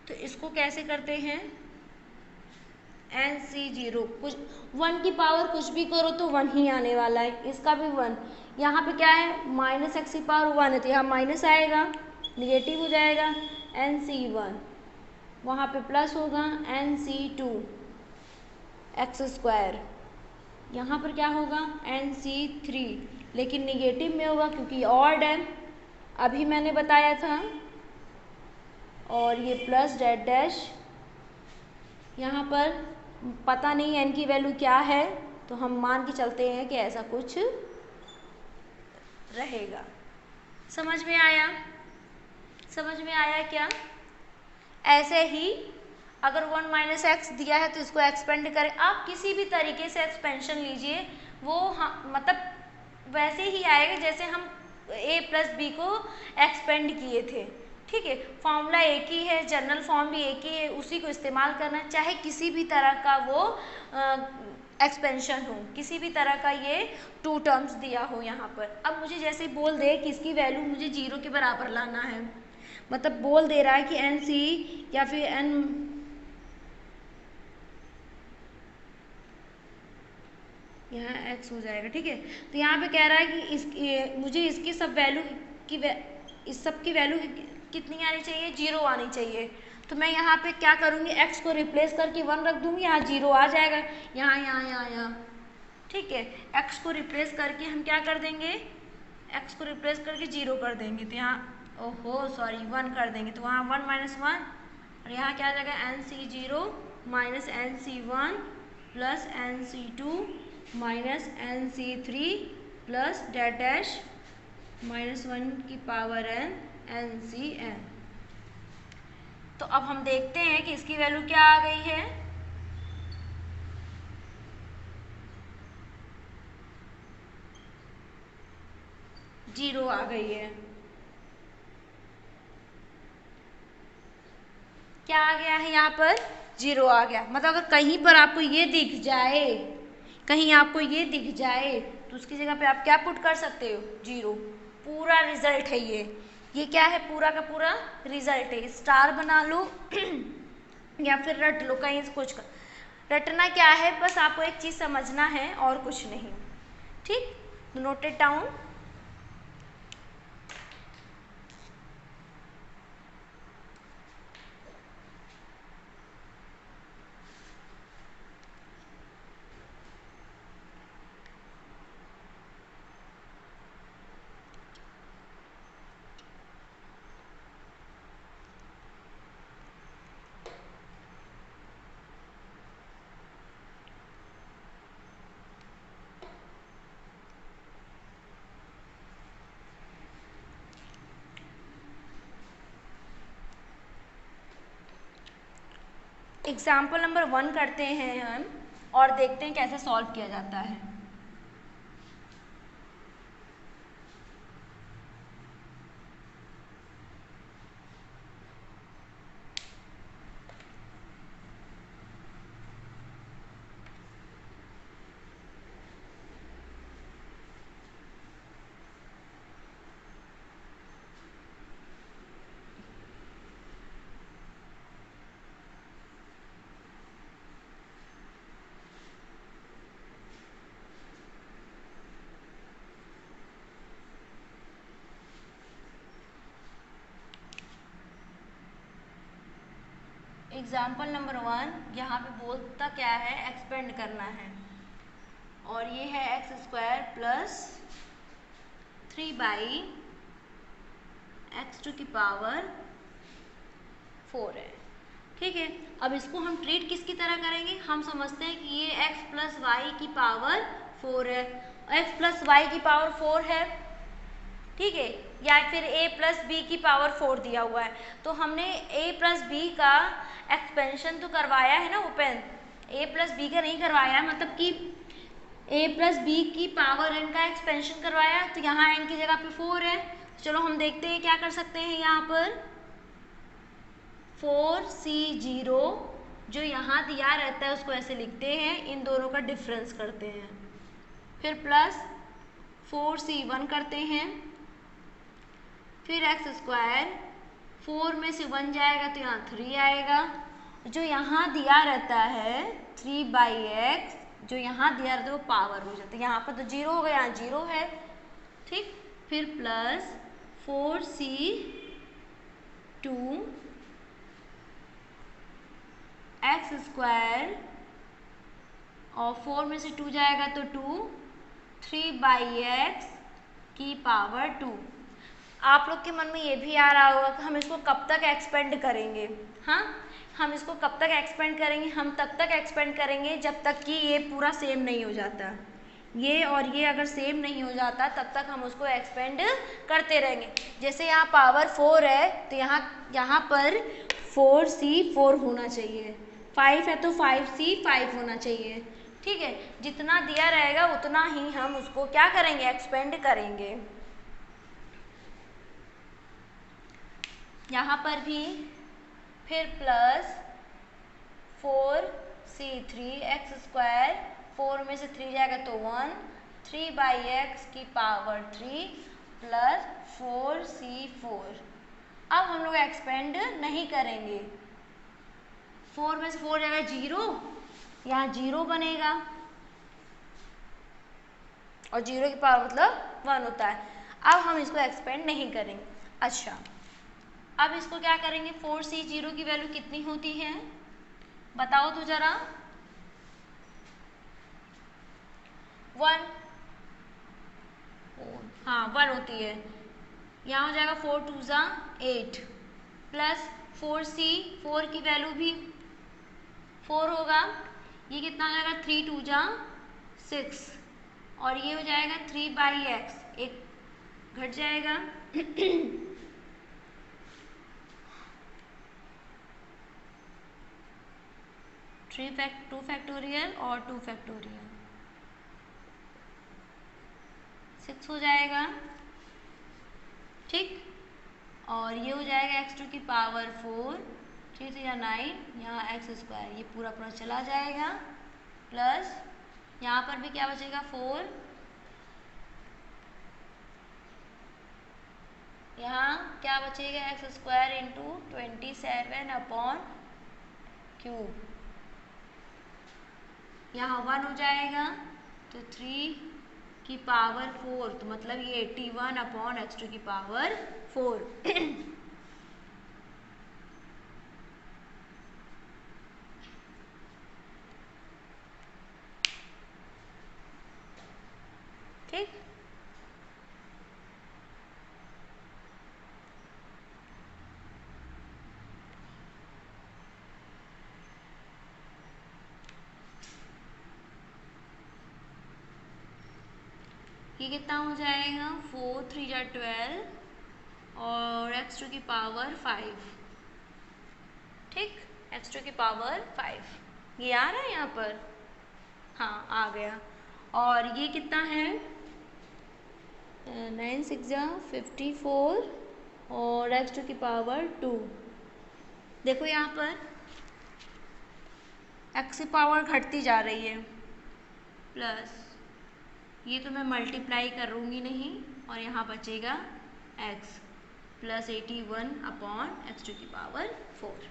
तो इसको कैसे करते हैं, NC0 कुछ 1 की पावर कुछ भी करो तो 1 ही आने वाला है, इसका भी 1, यहाँ पे क्या है माइनस x की पावर 1 है, तो यहाँ माइनस आएगा, निगेटिव हो जाएगा, NC1 वहाँ पे प्लस होगा, NC2 x², यहाँ पर क्या होगा NC3, लेकिन निगेटिव में होगा क्योंकि ऑड है, अभी मैंने बताया था और ये प्लस डैट डैश, यहाँ पर पता नहीं n की वैल्यू क्या है, तो हम मान के चलते हैं कि ऐसा कुछ रहेगा। समझ में आया? समझ में आया क्या? ऐसे ही अगर 1 माइनस एक्स दिया है तो इसको एक्सपेंड करें। आप किसी भी तरीके से एक्सपेंशन लीजिए, वो मतलब वैसे ही आएगा जैसे हम a प्लस बी को एक्सपेंड किए थे। ठीक है, फॉर्मूला एक ही है, जनरल फॉर्म भी एक ही है, उसी को इस्तेमाल करना, चाहे किसी भी तरह का वो एक्सपेंशन हो, किसी भी तरह का ये टू टर्म्स दिया हो यहाँ पर। अब मुझे जैसे बोल दे कि इसकी वैल्यू मुझे 0 के बराबर लाना है, मतलब बोल दे रहा है कि एन सी या फिर एन, यहाँ एक्स हो जाएगा। ठीक है, तो यहाँ पे कह रहा है कि मुझे इसकी सब वैल्यू की इस सब की वैल्यू कितनी आनी चाहिए? 0 आनी चाहिए। तो मैं यहाँ पे क्या करूँगी, x को रिप्लेस करके 1 रख दूँगी, यहाँ 0 आ जाएगा, यहाँ। ठीक है, x को रिप्लेस करके हम क्या कर देंगे, x को रिप्लेस करके 0 कर देंगे, तो यहाँ ओहो सॉरी 1 कर देंगे, तो वहाँ 1 माइनस 1, और यहाँ क्या आ जाएगा NC0 minus NC1 plus NC2 minus NC3 plus that dash minus 1 की पावर n NCn। तो अब हम देखते हैं कि इसकी वैल्यू क्या आ गई है। जीरो आ गई है। क्या आ गया है यहाँ पर? 0 आ गया। मतलब अगर कहीं पर आपको ये दिख जाए, कहीं आपको ये दिख जाए तो उसकी जगह पे आप क्या पुट कर सकते हो? 0। पूरा रिजल्ट है ये क्या है? पूरा का पूरा रिजल्ट है। स्टार बना लो या फिर रट लो, कहीं कुछ का रटना क्या है, बस आपको एक चीज़ समझना है और कुछ नहीं। ठीक, note it down. Example number 1 करते हैं हम और देखते हैं कैसे सॉल्व किया जाता है। एग्जाम्पल नंबर 1 यहाँ पे बोलता क्या है? एक्सपेंड करना है, और ये है X square plus 3 by X to की पावर 4 है। ठीक है, अब इसको हम ट्रीट किसकी तरह करेंगे? हम समझते हैं कि ये x प्लस वाई की पावर 4 है, x प्लस वाई की पावर 4 है। ठीक है, या फिर a प्लस बी की पावर 4 दिया हुआ है, तो हमने a प्लस बी का एक्सपेंशन तो करवाया है ना ओपन, a प्लस बी का नहीं करवाया है, मतलब कि a प्लस बी की पावर n का एक्सपेंशन करवाया, तो यहाँ n की जगह पे 4 है। चलो हम देखते हैं क्या कर सकते हैं। यहाँ पर 4C0 जो यहाँ दिया रहता है उसको ऐसे लिखते हैं, इन दोनों का डिफरेंस करते हैं, फिर प्लस 4C1 करते हैं, फिर एक्स स्क्वायर 4 में से 1 जाएगा तो यहाँ 3 आएगा, जो यहाँ दिया रहता है 3 बाई एक्स, जो यहाँ दिया रहता है वो पावर हो जाता है, यहाँ पर तो 0 हो गया, यहाँ 0 है। ठीक, फिर प्लस 4C2 एक्स स्क्वायर, और 4 में से 2 जाएगा तो 2, 3 बाई एक्स की पावर 2। आप लोग के मन में ये भी आ रहा होगा कि हम इसको कब तक एक्सपेंड करेंगे। हाँ, हम इसको कब तक एक्सपेंड करेंगे, हम तब तक एक्सपेंड करेंगे जब तक कि ये पूरा सेम नहीं हो जाता। ये और ये अगर सेम नहीं हो जाता तब तक हम उसको एक्सपेंड करते रहेंगे। जैसे यहाँ पावर 4 है तो यहाँ पर 4C4 होना चाहिए, 5 है तो 5C5 होना चाहिए। ठीक है, जितना दिया रहेगा उतना ही हम उसको क्या करेंगे, एक्सपेंड करेंगे। यहाँ पर भी फिर प्लस 4C3x², 4 में से 3 जाएगा तो 1, 3/x की पावर 3 प्लस 4C4। अब हम लोग एक्सपेंड नहीं करेंगे, 4 में से 4 जाएगा 0, यहाँ 0 बनेगा और 0 की पावर मतलब 1 होता है। अब हम इसको एक्सपेंड नहीं करेंगे। अच्छा, अब इसको क्या करेंगे, 4C0 की वैल्यू कितनी होती है बताओ तो जरा। 1, हाँ 1 होती है। यहाँ हो जाएगा 4 2 जा 8 प्लस 4C4 की वैल्यू भी 4 होगा। ये कितना हो जाएगा, 3 2 जा 6 और ये हो जाएगा 3/x, एक घट जाएगा 2 फैक्टोरियल और 2 फैक्टोरियल 6 हो जाएगा। ठीक, और ये हो जाएगा x2 की पावर 4, 3 3 9, यहाँ x², ये पूरा पूरा चला जाएगा प्लस यहाँ पर भी क्या बचेगा 4, यहाँ क्या बचेगा x² इंटू 27/3, यहाँ 1 हो जाएगा तो 3 की पावर 4, तो मतलब ये 81/x2 की पावर 4। ठीक, ये कितना हो जाएगा, 4 3 जा 12 और x2 की पावर 5। ठीक, x2 की पावर 5, ये आ रहा है यहाँ पर, हाँ आ गया। और ये कितना है, 9 6 जा 54 और x2 की पावर 2। देखो यहाँ पर x की पावर घटती जा रही है, प्लस ये तो मैं मल्टीप्लाई करूँगी नहीं और यहाँ बचेगा x प्लस 81/x2 की पावर 4।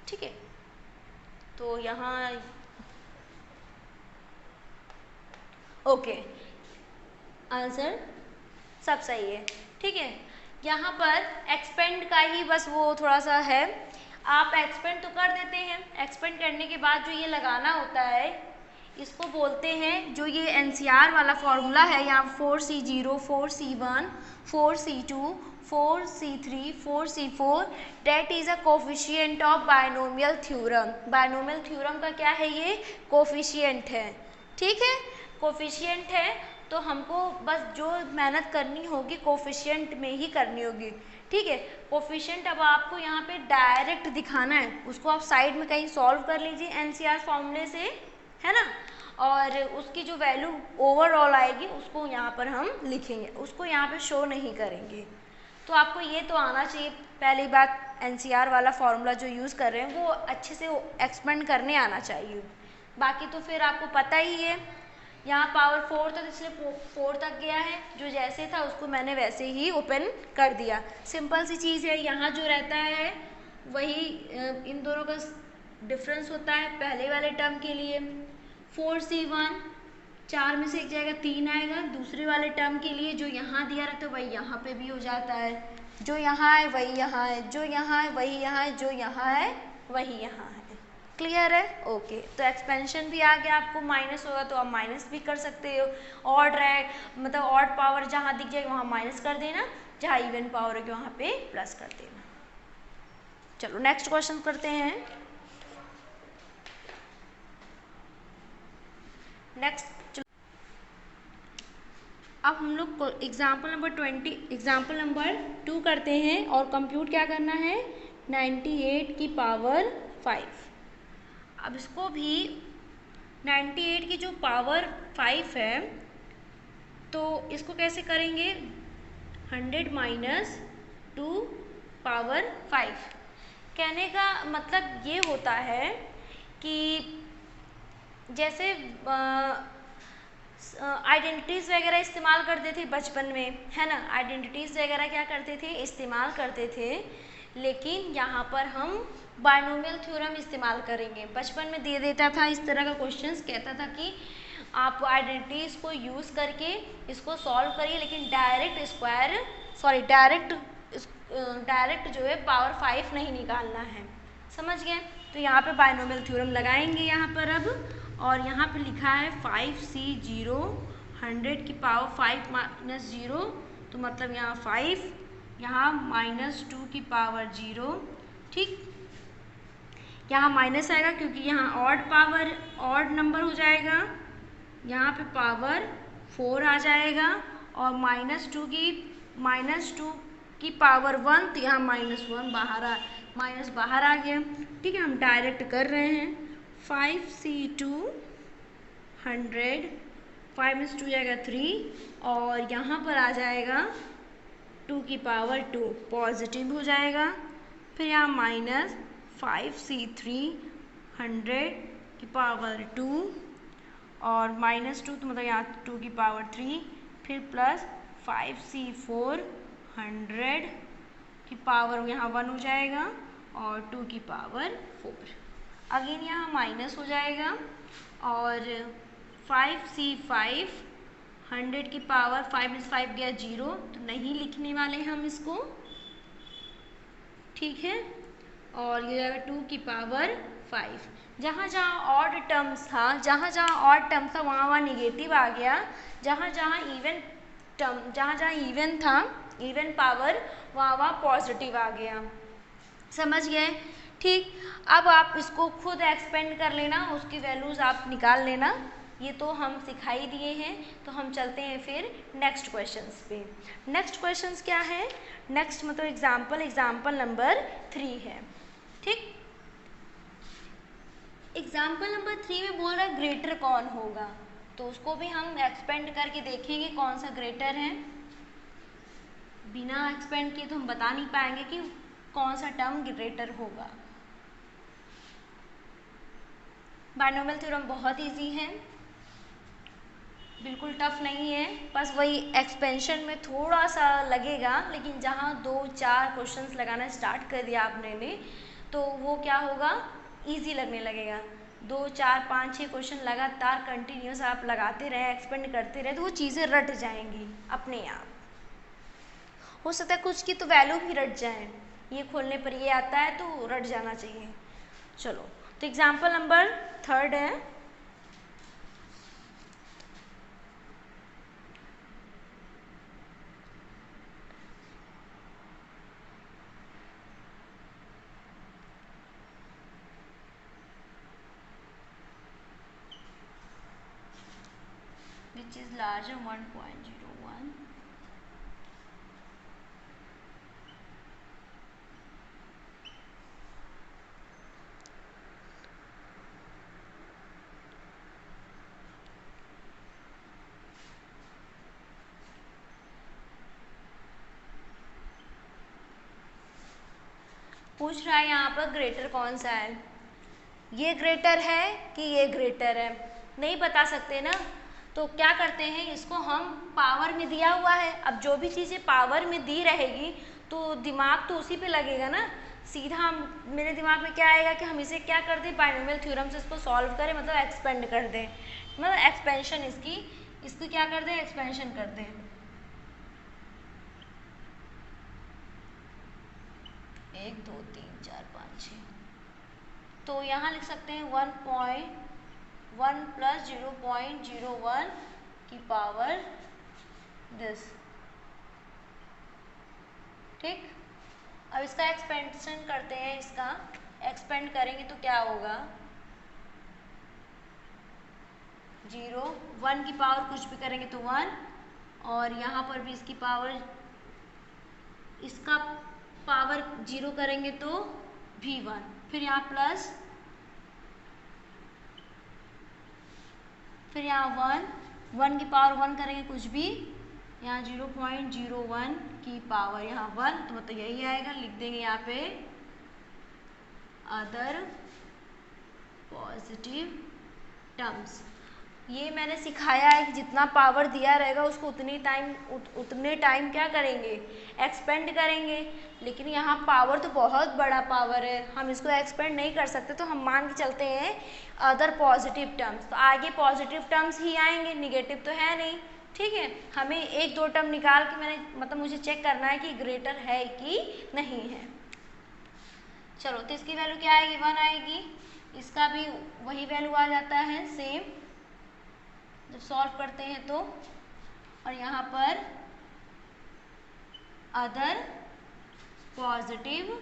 ठीक है, तो यहाँ ओके, आंसर सब सही है। ठीक है, यहाँ पर एक्सपेंड का ही बस वो थोड़ा सा है, आप एक्सपेंड तो कर देते हैं, एक्सपेंड करने के बाद जो ये लगाना होता है इसको बोलते हैं, जो ये एनसीआर वाला फॉर्मूला है, यहाँ 4C0 4C1 4C2 4C3 4C4 that is a coefficient of binomial theorem. Binomial theorem का क्या है, ये कोफिशिएंट है। ठीक है, कोफिशिएंट है तो हमको बस जो मेहनत करनी होगी कोफिशिएंट में ही करनी होगी। ठीक है, कोफिशिएंट अब आपको यहाँ पे डायरेक्ट दिखाना है, उसको आप साइड में कहीं सॉल्व कर लीजिए एनसीआर फॉर्मूले से, है ना, और उसकी जो वैल्यू ओवरऑल आएगी उसको यहाँ पर हम लिखेंगे, उसको यहाँ पे शो नहीं करेंगे। तो आपको ये तो आना चाहिए, पहली बात एनसीआर वाला फॉर्मूला जो यूज़ कर रहे हैं वो अच्छे से एक्सपेंड करने आना चाहिए। बाकी तो फिर आपको पता ही है, यहाँ पावर 4 तक, इसलिए 4 तक गया है, जो जैसे था उसको मैंने वैसे ही ओपन कर दिया। सिंपल सी चीज़ है, यहाँ जो रहता है वही इन दोनों का डिफरेंस होता है पहले वाले टर्म के लिए। 4C1 4 में से एक जाएगा 3 आएगा, दूसरे वाले टर्म के लिए जो यहाँ दिया रहता है वही यहाँ पे भी हो जाता है, जो यहाँ है वही यहाँ है, जो यहाँ है वही यहाँ है, जो यहाँ है वही यहाँ है। क्लियर है, ओके। तो एक्सपेंशन भी आ गया, आपको माइनस होगा तो आप माइनस भी कर सकते हो, ऑड रहे मतलब ऑड पावर जहाँ दिख जाए वहाँ माइनस कर देना, जहाँ इवन पावर है वहाँ पे प्लस कर देना। चलो नेक्स्ट क्वेश्चन करते हैं। नेक्स्ट अब हम लोग एग्जाम्पल नंबर 2 करते हैं और कंप्यूट क्या करना है 98 की पावर 5। अब इसको भी 98 की जो पावर 5 है तो इसको कैसे करेंगे 100 माइनस 2 पावर 5। कहने का मतलब ये होता है कि जैसे आइडेंटिटीज़ वगैरह इस्तेमाल करते थे बचपन में, है ना, आइडेंटिटीज़ वगैरह क्या करते थे इस्तेमाल करते थे, लेकिन यहाँ पर हम बाइनोमियल थ्योरम इस्तेमाल करेंगे। बचपन में दे देता था इस तरह का क्वेश्चंस, कहता था कि आप आइडेंटिटीज़ को यूज़ करके इसको सॉल्व करिए, लेकिन डायरेक्ट जो है पावर 5 नहीं निकालना है। समझ गए? तो यहाँ पे बाइनोमियल थ्योरम लगाएंगे यहाँ पर अब, और यहाँ पे लिखा है 5C0 100 की पावर 5 माइनस 0, तो मतलब यहाँ 5, यहाँ माइनस 2 की पावर 0। ठीक, यहाँ माइनस आएगा क्योंकि यहाँ ऑड नंबर हो जाएगा, यहाँ पे पावर 4 आ जाएगा, और माइनस टू की पावर 1, तो यहाँ -1 माइनस बाहर आ गया। ठीक है, हम डायरेक्ट कर रहे हैं 5C2 100, 5 में 2 जाएगा 3, और यहाँ पर आ जाएगा 2 की पावर 2 पॉजिटिव हो जाएगा। फिर यहाँ माइनस 5C3 100 की पावर 2 और -2, तो मतलब यहाँ 2 की पावर 3, फिर प्लस 5C4 100 की पावर यहाँ 1 हो जाएगा, और 2 की पावर 4। अगेन यहाँ माइनस हो जाएगा, और 5C5 100 की पावर 5 में 5 गया 0, तो नहीं लिखने वाले हम इसको। ठीक है, और ये जाएगा 2 की पावर 5। जहाँ जहाँ ऑड टर्म्स था वहाँ निगेटिव आ गया, जहाँ जहाँ इवन था, इवन पावर, वहाँ पॉजिटिव आ गया। समझ गए? ठीक, अब आप इसको खुद एक्सपेंड कर लेना, उसकी वैल्यूज़ आप निकाल लेना। ये तो हम सिखाई दिए हैं, तो हम चलते हैं फिर नेक्स्ट क्वेश्चंस पे। नेक्स्ट क्वेश्चंस क्या है? नेक्स्ट मतलब एग्जाम्पल नंबर 3 है। ठीक, एग्जाम्पल नंबर 3 में बोल रहा है ग्रेटर कौन होगा, तो उसको भी हम एक्सपेंड करके देखेंगे कौन सा ग्रेटर है। बिना एक्सपेंड किए तो हम बता नहीं पाएंगे कि कौन सा टर्म ग्रेटर होगा। बाइनोमियल थ्योरम बहुत इजी है, बिल्कुल टफ नहीं है, बस वही एक्सपेंशन में थोड़ा सा लगेगा, लेकिन जहाँ 2-4 क्वेश्चंस लगाना स्टार्ट कर दिया आपने ने, तो वो क्या होगा इजी लगने लगेगा। 2, 4, 5, 6 क्वेश्चन लगातार कंटिन्यूस आप लगाते रहें, एक्सपेंड करते रहें, तो वो चीज़ें रट जाएंगी अपने आप। हो सकता है कुछ की तो वैल्यू भी रट जाए, ये खोलने पर ये आता है तो रट जाना चाहिए। चलो, तो एग्जाम्पल नंबर 3 है। which is larger 1.01. पूछ रहा है यहाँ पर ग्रेटर कौन सा है, ये ग्रेटर है कि ये ग्रेटर है, नहीं बता सकते ना, तो क्या करते हैं इसको हम पावर में दिया हुआ है। अब जो भी चीज़ें पावर में दी रहेगी तो दिमाग तो उसी पे लगेगा ना, सीधा मेरे दिमाग में क्या आएगा कि हम इसे क्या कर दें बाइनोमियल थ्योरम से इसको सॉल्व करें, मतलब एक्सपेंड कर दें, मतलब एक्सपेंशन इसकी क्या कर दें एक्सपेंशन कर दें। 1 2 3 4 5 6, तो यहाँ लिख सकते हैं 1.1 प्लस 0.01 की पावर दिस, ठीक, अब इसका एक्सपेंशन करते हैं, इसका एक्सपेंड करेंगे तो क्या होगा, 0, 1 की पावर कुछ भी करेंगे तो 1, और यहाँ पर भी इसकी पावर, इसका पावर 0 करेंगे तो भी 1, फिर यहाँ प्लस, फिर यहाँ 1 की पावर 1 करेंगे कुछ भी, यहाँ 0.01 की पावर यहाँ 1, तो मतलब यही आएगा, लिख देंगे यहाँ पे अदर पॉजिटिव टर्म्स। ये मैंने सिखाया है कि जितना पावर दिया रहेगा उसको उतने टाइम क्या करेंगे, एक्सपेंड करेंगे, लेकिन यहाँ पावर तो बहुत बड़ा पावर है, हम इसको एक्सपेंड नहीं कर सकते, तो हम मान के चलते हैं अदर पॉजिटिव टर्म्स, तो आगे पॉजिटिव टर्म्स ही आएंगे, निगेटिव तो है नहीं। ठीक है, हमें एक दो टर्म निकाल के मतलब मुझे चेक करना है कि ग्रेटर है कि नहीं है। चलो, तो इसकी वैल्यू क्या आएगी, 1 आएगी, इसका भी वही वैल्यू आ जाता है सेम जब सॉल्व करते हैं तो, और यहाँ पर other positive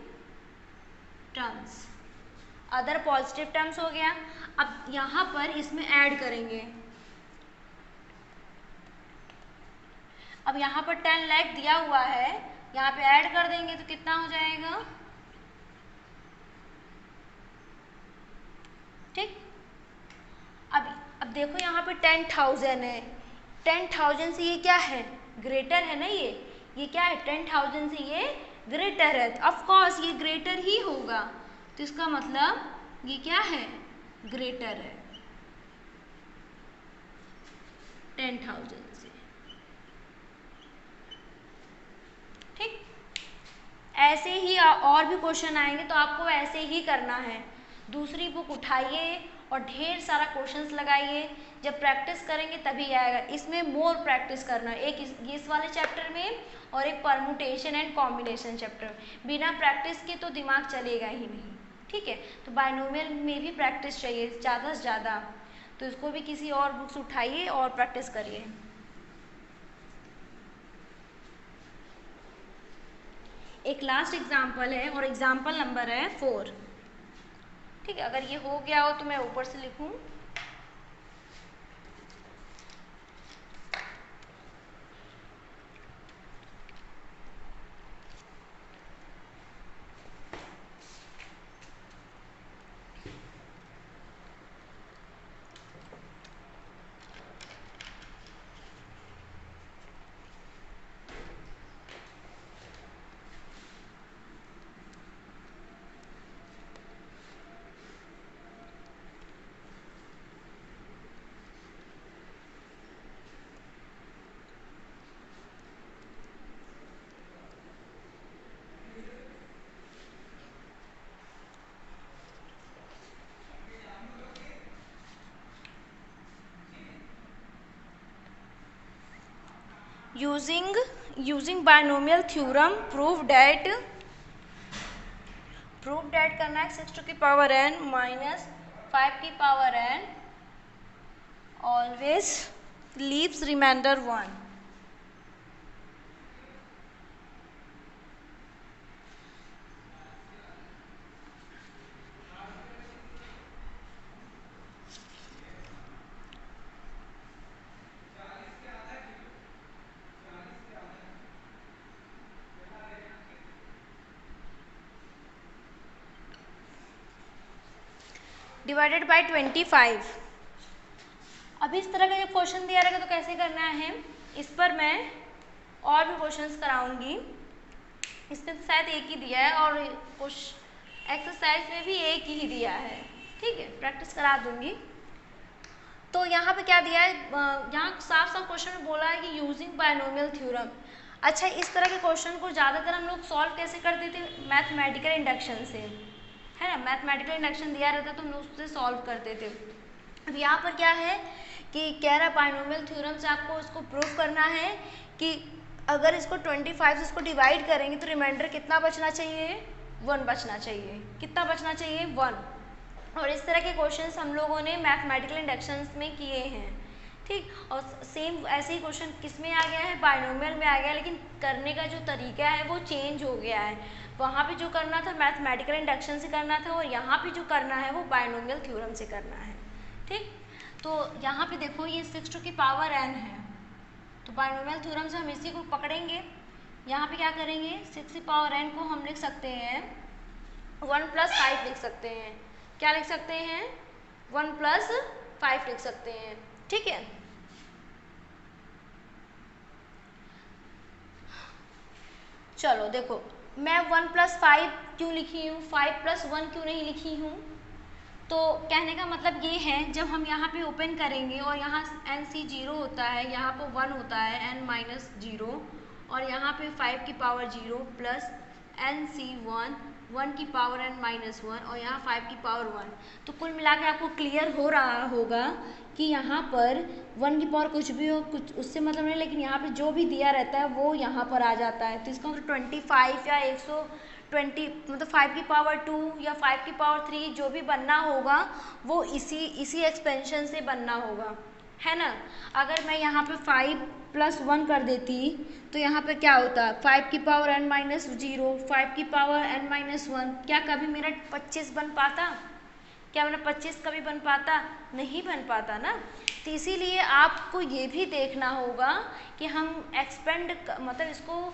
terms, other positive terms हो गया। अब यहाँ पर इसमें ऐड करेंगे, अब यहाँ पर 10 लाख दिया हुआ है, यहाँ पे ऐड कर देंगे तो कितना हो जाएगा, ठीक। अब देखो यहाँ पे 10,000 है, 10,000 से ये क्या है, ग्रेटर है ना, ये क्या है, 10,000 से ये ग्रेटर है, ऑफ कोर्स ये ग्रेटर ही होगा, तो इसका मतलब ये क्या है, ग्रेटर है 10,000 से। ठीक, ऐसे ही और भी क्वेश्चन आएंगे तो आपको ऐसे ही करना है, दूसरी बुक उठाइए और ढेर सारा क्वेश्चंस लगाइए, जब प्रैक्टिस करेंगे तभी आएगा। इसमें मोर प्रैक्टिस करना, एक इस वाले चैप्टर में और एक परमुटेशन एंड कॉम्बिनेशन चैप्टर, बिना प्रैक्टिस के तो दिमाग चलेगा ही नहीं। ठीक है, तो बायनोमियल में भी प्रैक्टिस चाहिए ज़्यादा से ज़्यादा, तो इसको भी किसी और बुक्स उठाइए और प्रैक्टिस करिए। एक लास्ट एग्जाम्पल है और एग्जाम्पल नंबर है 4। ठीक है, अगर ये हो गया हो तो मैं ऊपर से लिखूं, using binomial theorem prove that करना है 6 to the power n minus 5 की power n always leaves remainder 1। Divided by 25। अभी इस तरह का जब क्वेश्चन दिया रहेगा तो कैसे करना है, इस पर मैं और भी क्वेश्चंस कराऊंगी, इसमें तो शायद एक ही दिया है और एक्सरसाइज में भी एक ही दिया है। ठीक है, प्रैक्टिस करा दूंगी। तो यहाँ पे क्या दिया है, यहाँ साफ साफ क्वेश्चन में बोला है कि यूजिंग बायनोमियल थ्योरम। अच्छा, इस तरह के क्वेश्चन को ज़्यादातर हम लोग सॉल्व कैसे करते थे, मैथमेटिकल इंडक्शन से, है ना, मैथमेटिकल इंडक्शन दिया रहता तो हम लोग उससे सॉल्व करते थे। अब यहाँ पर क्या है कि कह रहा बायनोमियल थ्योरम से आपको उसको प्रूव करना है कि अगर इसको 25 से इसको डिवाइड करेंगे तो रिमाइंडर कितना बचना चाहिए, 1 बचना चाहिए। कितना बचना चाहिए, 1। और इस तरह के क्वेश्चंस हम लोगों ने मैथमेटिकल इंडक्शंस में किए हैं। ठीक। और सेम ऐसे ही क्वेश्चन किस में आ गया है, बायनोमियल में आ गया, लेकिन करने का जो तरीका है वो चेंज हो गया है। वहाँ पे जो करना था मैथमेटिकल इंडक्शन से करना था, और यहाँ पे जो करना है वो बायनोमियल थ्योरम से करना है। ठीक, तो यहाँ पे देखो ये 6 टू की पावर n है, तो बायनोमियल थ्योरम से हम इसी को पकड़ेंगे। यहाँ पे क्या करेंगे, 6 की पावर n को हम लिख सकते हैं 1 + 5 लिख सकते हैं। क्या लिख सकते हैं, 1 + 5 लिख सकते हैं। ठीक है, चलो देखो मैं 1 + 5 क्यों लिखी हूँ, 5 + 1 क्यों नहीं लिखी हूँ। तो कहने का मतलब ये है, जब हम यहाँ पे ओपन करेंगे और यहाँ NC 0 होता है, यहाँ पर 1 होता है n - 0, और यहाँ पे 5 की पावर 0 प्लस NC 1 की पावर n - 1, और यहाँ 5 की पावर 1। तो कुल मिला के आपको क्लियर हो रहा होगा कि यहाँ पर 1 की पावर कुछ भी हो, कुछ उससे मतलब नहीं, लेकिन यहाँ पे जो भी दिया रहता है वो यहाँ पर आ जाता है। तो इसका मतलब 25 या 120 मतलब 5 की पावर 2 या 5 की पावर 3 जो भी बनना होगा वो इसी एक्सपेंशन से बनना होगा, है ना। अगर मैं यहाँ पे 5 + 1 कर देती तो यहाँ पे क्या होता, 5 की पावर n - 0, 5 की पावर n - 1, क्या कभी मेरा 25 बन पाता, क्या मेरा 25 कभी बन पाता, नहीं बन पाता ना। तो इसीलिए आपको ये भी देखना होगा कि हम एक्सपेंड मतलब इसको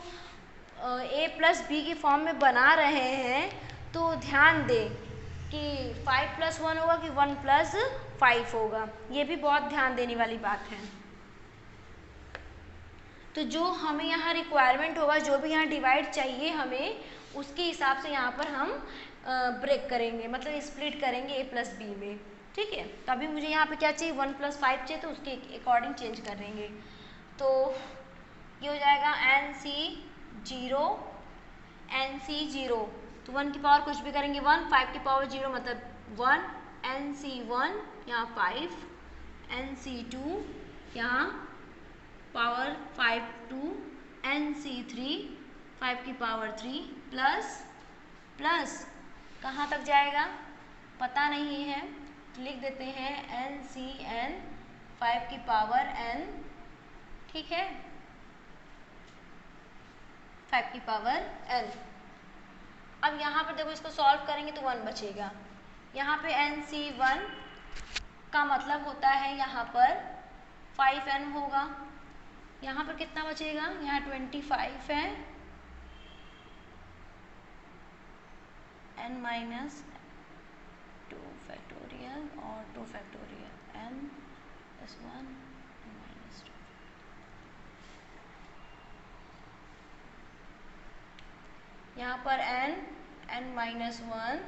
a + b की फॉर्म में बना रहे हैं, तो ध्यान दें कि 5 + 1 होगा कि 1 + 5 होगा, ये भी बहुत ध्यान देने वाली बात है। तो जो हमें यहाँ रिक्वायरमेंट होगा, जो भी यहाँ डिवाइड चाहिए हमें, उसके हिसाब से यहाँ पर हम ब्रेक करेंगे, मतलब स्प्लिट करेंगे a + b में। ठीक है, तो अभी मुझे यहाँ पे क्या चाहिए, 1 + 5 चाहिए, तो उसके अकॉर्डिंग चेंज करेंगे। तो ये हो जाएगा NC 0 NC 0, तो 1 की पावर कुछ भी करेंगे 1, 5 की पावर 0 मतलब 1, NC 1 यहाँ 5, NC 2 यहाँ पावर 5 2, NC 3 5 की पावर 3 प्लस कहाँ तक जाएगा पता नहीं है, तो लिख देते हैं NCN 5 की पावर n। ठीक है, 5 की पावर n। अब यहाँ पर देखो इसको सॉल्व करेंगे तो 1 बचेगा। यहाँ पे NC1 का मतलब होता है यहाँ पर 5n होगा। यहाँ पर कितना बचेगा, यहाँ 25 है, n - 2 फैक्टोरियल और 2 फैक्टोरियल n + 1 n - 2। यहाँ पर n - 1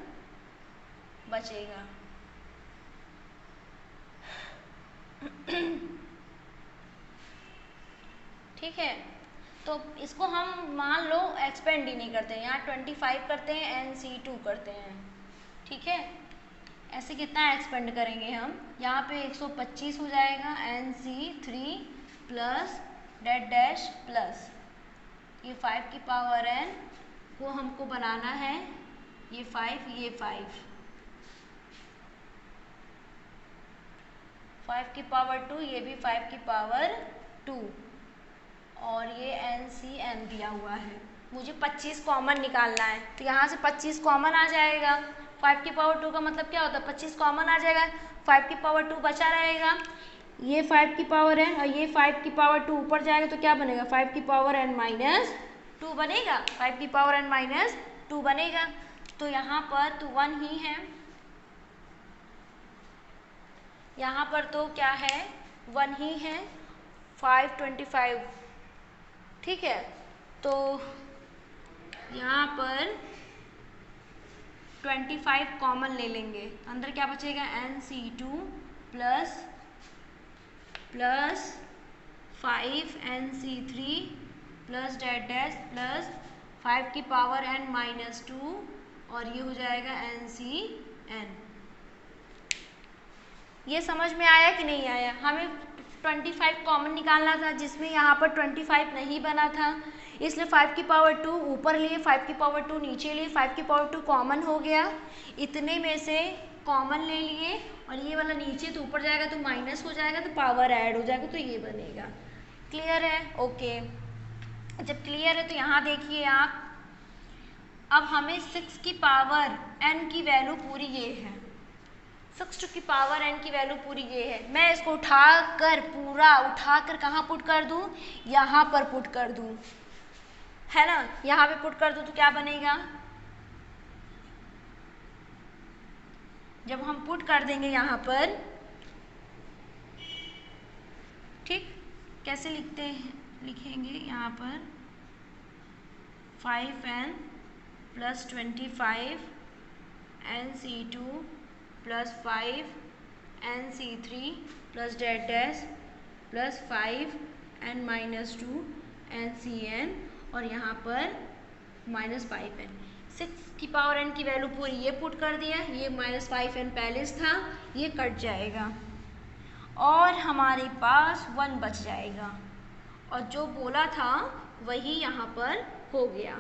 बचेगा। ठीक है, तो इसको हम मान लो एक्सपेंड ही नहीं करते हैं, यहाँ 25 करते हैं, NC2 करते हैं। ठीक है, ऐसे कितना एक्सपेंड करेंगे हम, यहाँ पे 125 हो जाएगा, NC3 प्लस डैश प्लस ये 5 की पावर n वो हमको बनाना है, ये 5 ये 5 की पावर 2 ये भी 5 की पावर 2, और ये NCN दिया हुआ है। मुझे 25 कॉमन निकालना है, तो यहाँ से 25 कॉमन आ जाएगा। 5 की पावर 2 का मतलब क्या होता है, 25 कॉमन आ जाएगा, 5 की पावर 2 बचा रहेगा, ये 5 की पावर n और ये 5 की पावर 2 ऊपर जाएगा तो क्या बनेगा, 5 की पावर n - 2 बनेगा, 5 की पावर n - 2 बनेगा। तो यहाँ पर तो 1 ही है, यहाँ पर तो क्या है 1 ही है, 5 25। ठीक है, तो यहाँ पर 25 कॉमन ले लेंगे, अंदर क्या बचेगा NC2 plus 5 NC3 plus dash plus 5 की पावर n - 2, और ये हो जाएगा NCN। ये समझ में आया कि नहीं आया, हमें 25 कॉमन निकालना था, जिसमें यहाँ पर 25 नहीं बना था, इसलिए 5 की पावर 2 ऊपर लिए, 5 की पावर 2 नीचे लिए, 5 की पावर 2 कॉमन हो गया, इतने में से कॉमन ले लिए और ये वाला नीचे तो ऊपर जाएगा तो माइनस हो जाएगा तो पावर ऐड हो जाएगा तो ये बनेगा। क्लियर है? ओके, जब क्लियर है तो यहाँ देखिए आप, अब हमें 6 की पावर n की वैल्यू पूरी ये है, 6 की पावर n की वैल्यू पूरी ये है। मैं इसको उठाकर पूरा उठाकर कहाँ पुट कर दूँ? यहाँ पर पुट कर दूँ, है ना? यहाँ पे पुट कर दूँ तो क्या बनेगा? जब हम पुट कर देंगे यहाँ पर, ठीक, कैसे लिखते हैं? लिखेंगे यहाँ पर 5n plus 25 nc2 plus 5 nc3 plus that dash plus 5n minus 2 ncn और यहाँ पर माइनस 5n। 6 की पावर n की वैल्यू पूरी ये पुट कर दिया, ये माइनस 5n पहले से था, ये कट जाएगा और हमारे पास 1 बच जाएगा और जो बोला था वही यहाँ पर हो गया।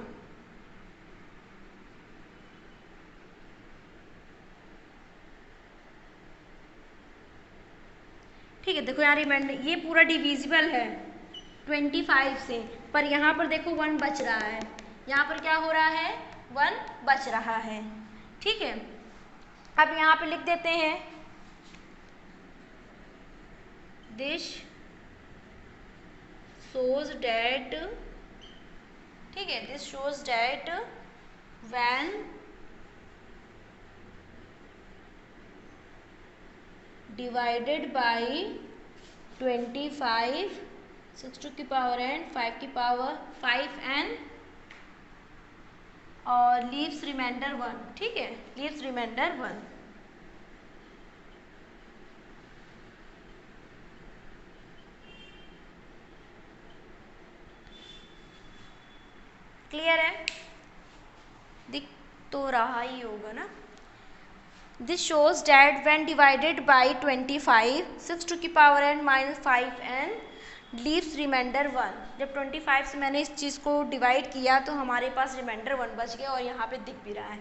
ठीक है, देखो यहाँ रिमाइंडर ये पूरा डिविजिबल है 25 से, पर यहाँ पर देखो 1 बच रहा है, यहाँ पर क्या हो रहा है? 1 बच रहा है। ठीक है, अब यहाँ पे लिख देते हैं दिस shows that, ठीक है, this shows that when divided by 25, 6 to की पावर n, 5 की पावर 5n और लीव्स रिमाइंडर 1, ठीक है, लीव्स रिमाइंडर 1। क्लियर है? दिख तो रहा ही होगा ना। This shows that when divided by 25, 6 to की power n minus 5n leaves remainder 1। जब 25 से मैंने इस चीज़ को डिवाइड किया तो हमारे पास रिमाइंडर 1 बच गया और यहाँ पे दिख भी रहा है।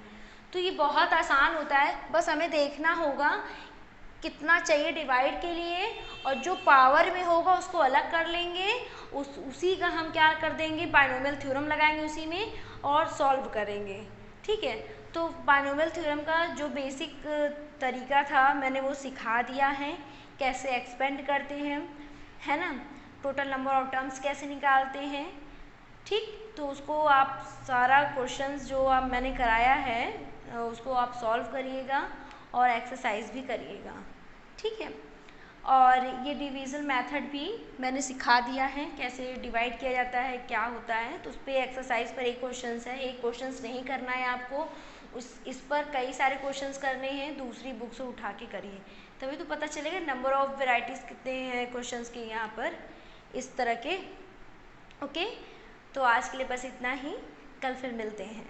तो ये बहुत आसान होता है, बस हमें देखना होगा कितना चाहिए डिवाइड के लिए और जो पावर में होगा उसको अलग कर लेंगे, उसी का हम क्या कर देंगे? बाइनोमियल थ्योरम लगाएंगे उसी में और सॉल्व करेंगे। ठीक है, तो बाइनोमियल थ्योरम का जो बेसिक तरीका था मैंने वो सिखा दिया है, कैसे एक्सपेंड करते हैं, है ना, टोटल नंबर ऑफ टर्म्स कैसे निकालते हैं। ठीक, तो उसको आप सारा क्वेश्चंस जो आप मैंने कराया है उसको आप सॉल्व करिएगा और एक्सरसाइज भी करिएगा। ठीक है, और ये डिवीज़न मेथड भी मैंने सिखा दिया है, कैसे डिवाइड किया जाता है, क्या होता है। तो उस पर एक्सरसाइज पर एक क्वेश्चंस है, एक क्वेश्चंस नहीं करना है आपको, इस पर कई सारे क्वेश्चंस करने हैं, दूसरी बुक से उठा के करिए, तभी तो पता चलेगा नंबर ऑफ वेराइटीज़ कितने हैं क्वेश्चंस के यहाँ पर इस तरह के। ओके, तो आज के लिए बस इतना ही, कल फिर मिलते हैं।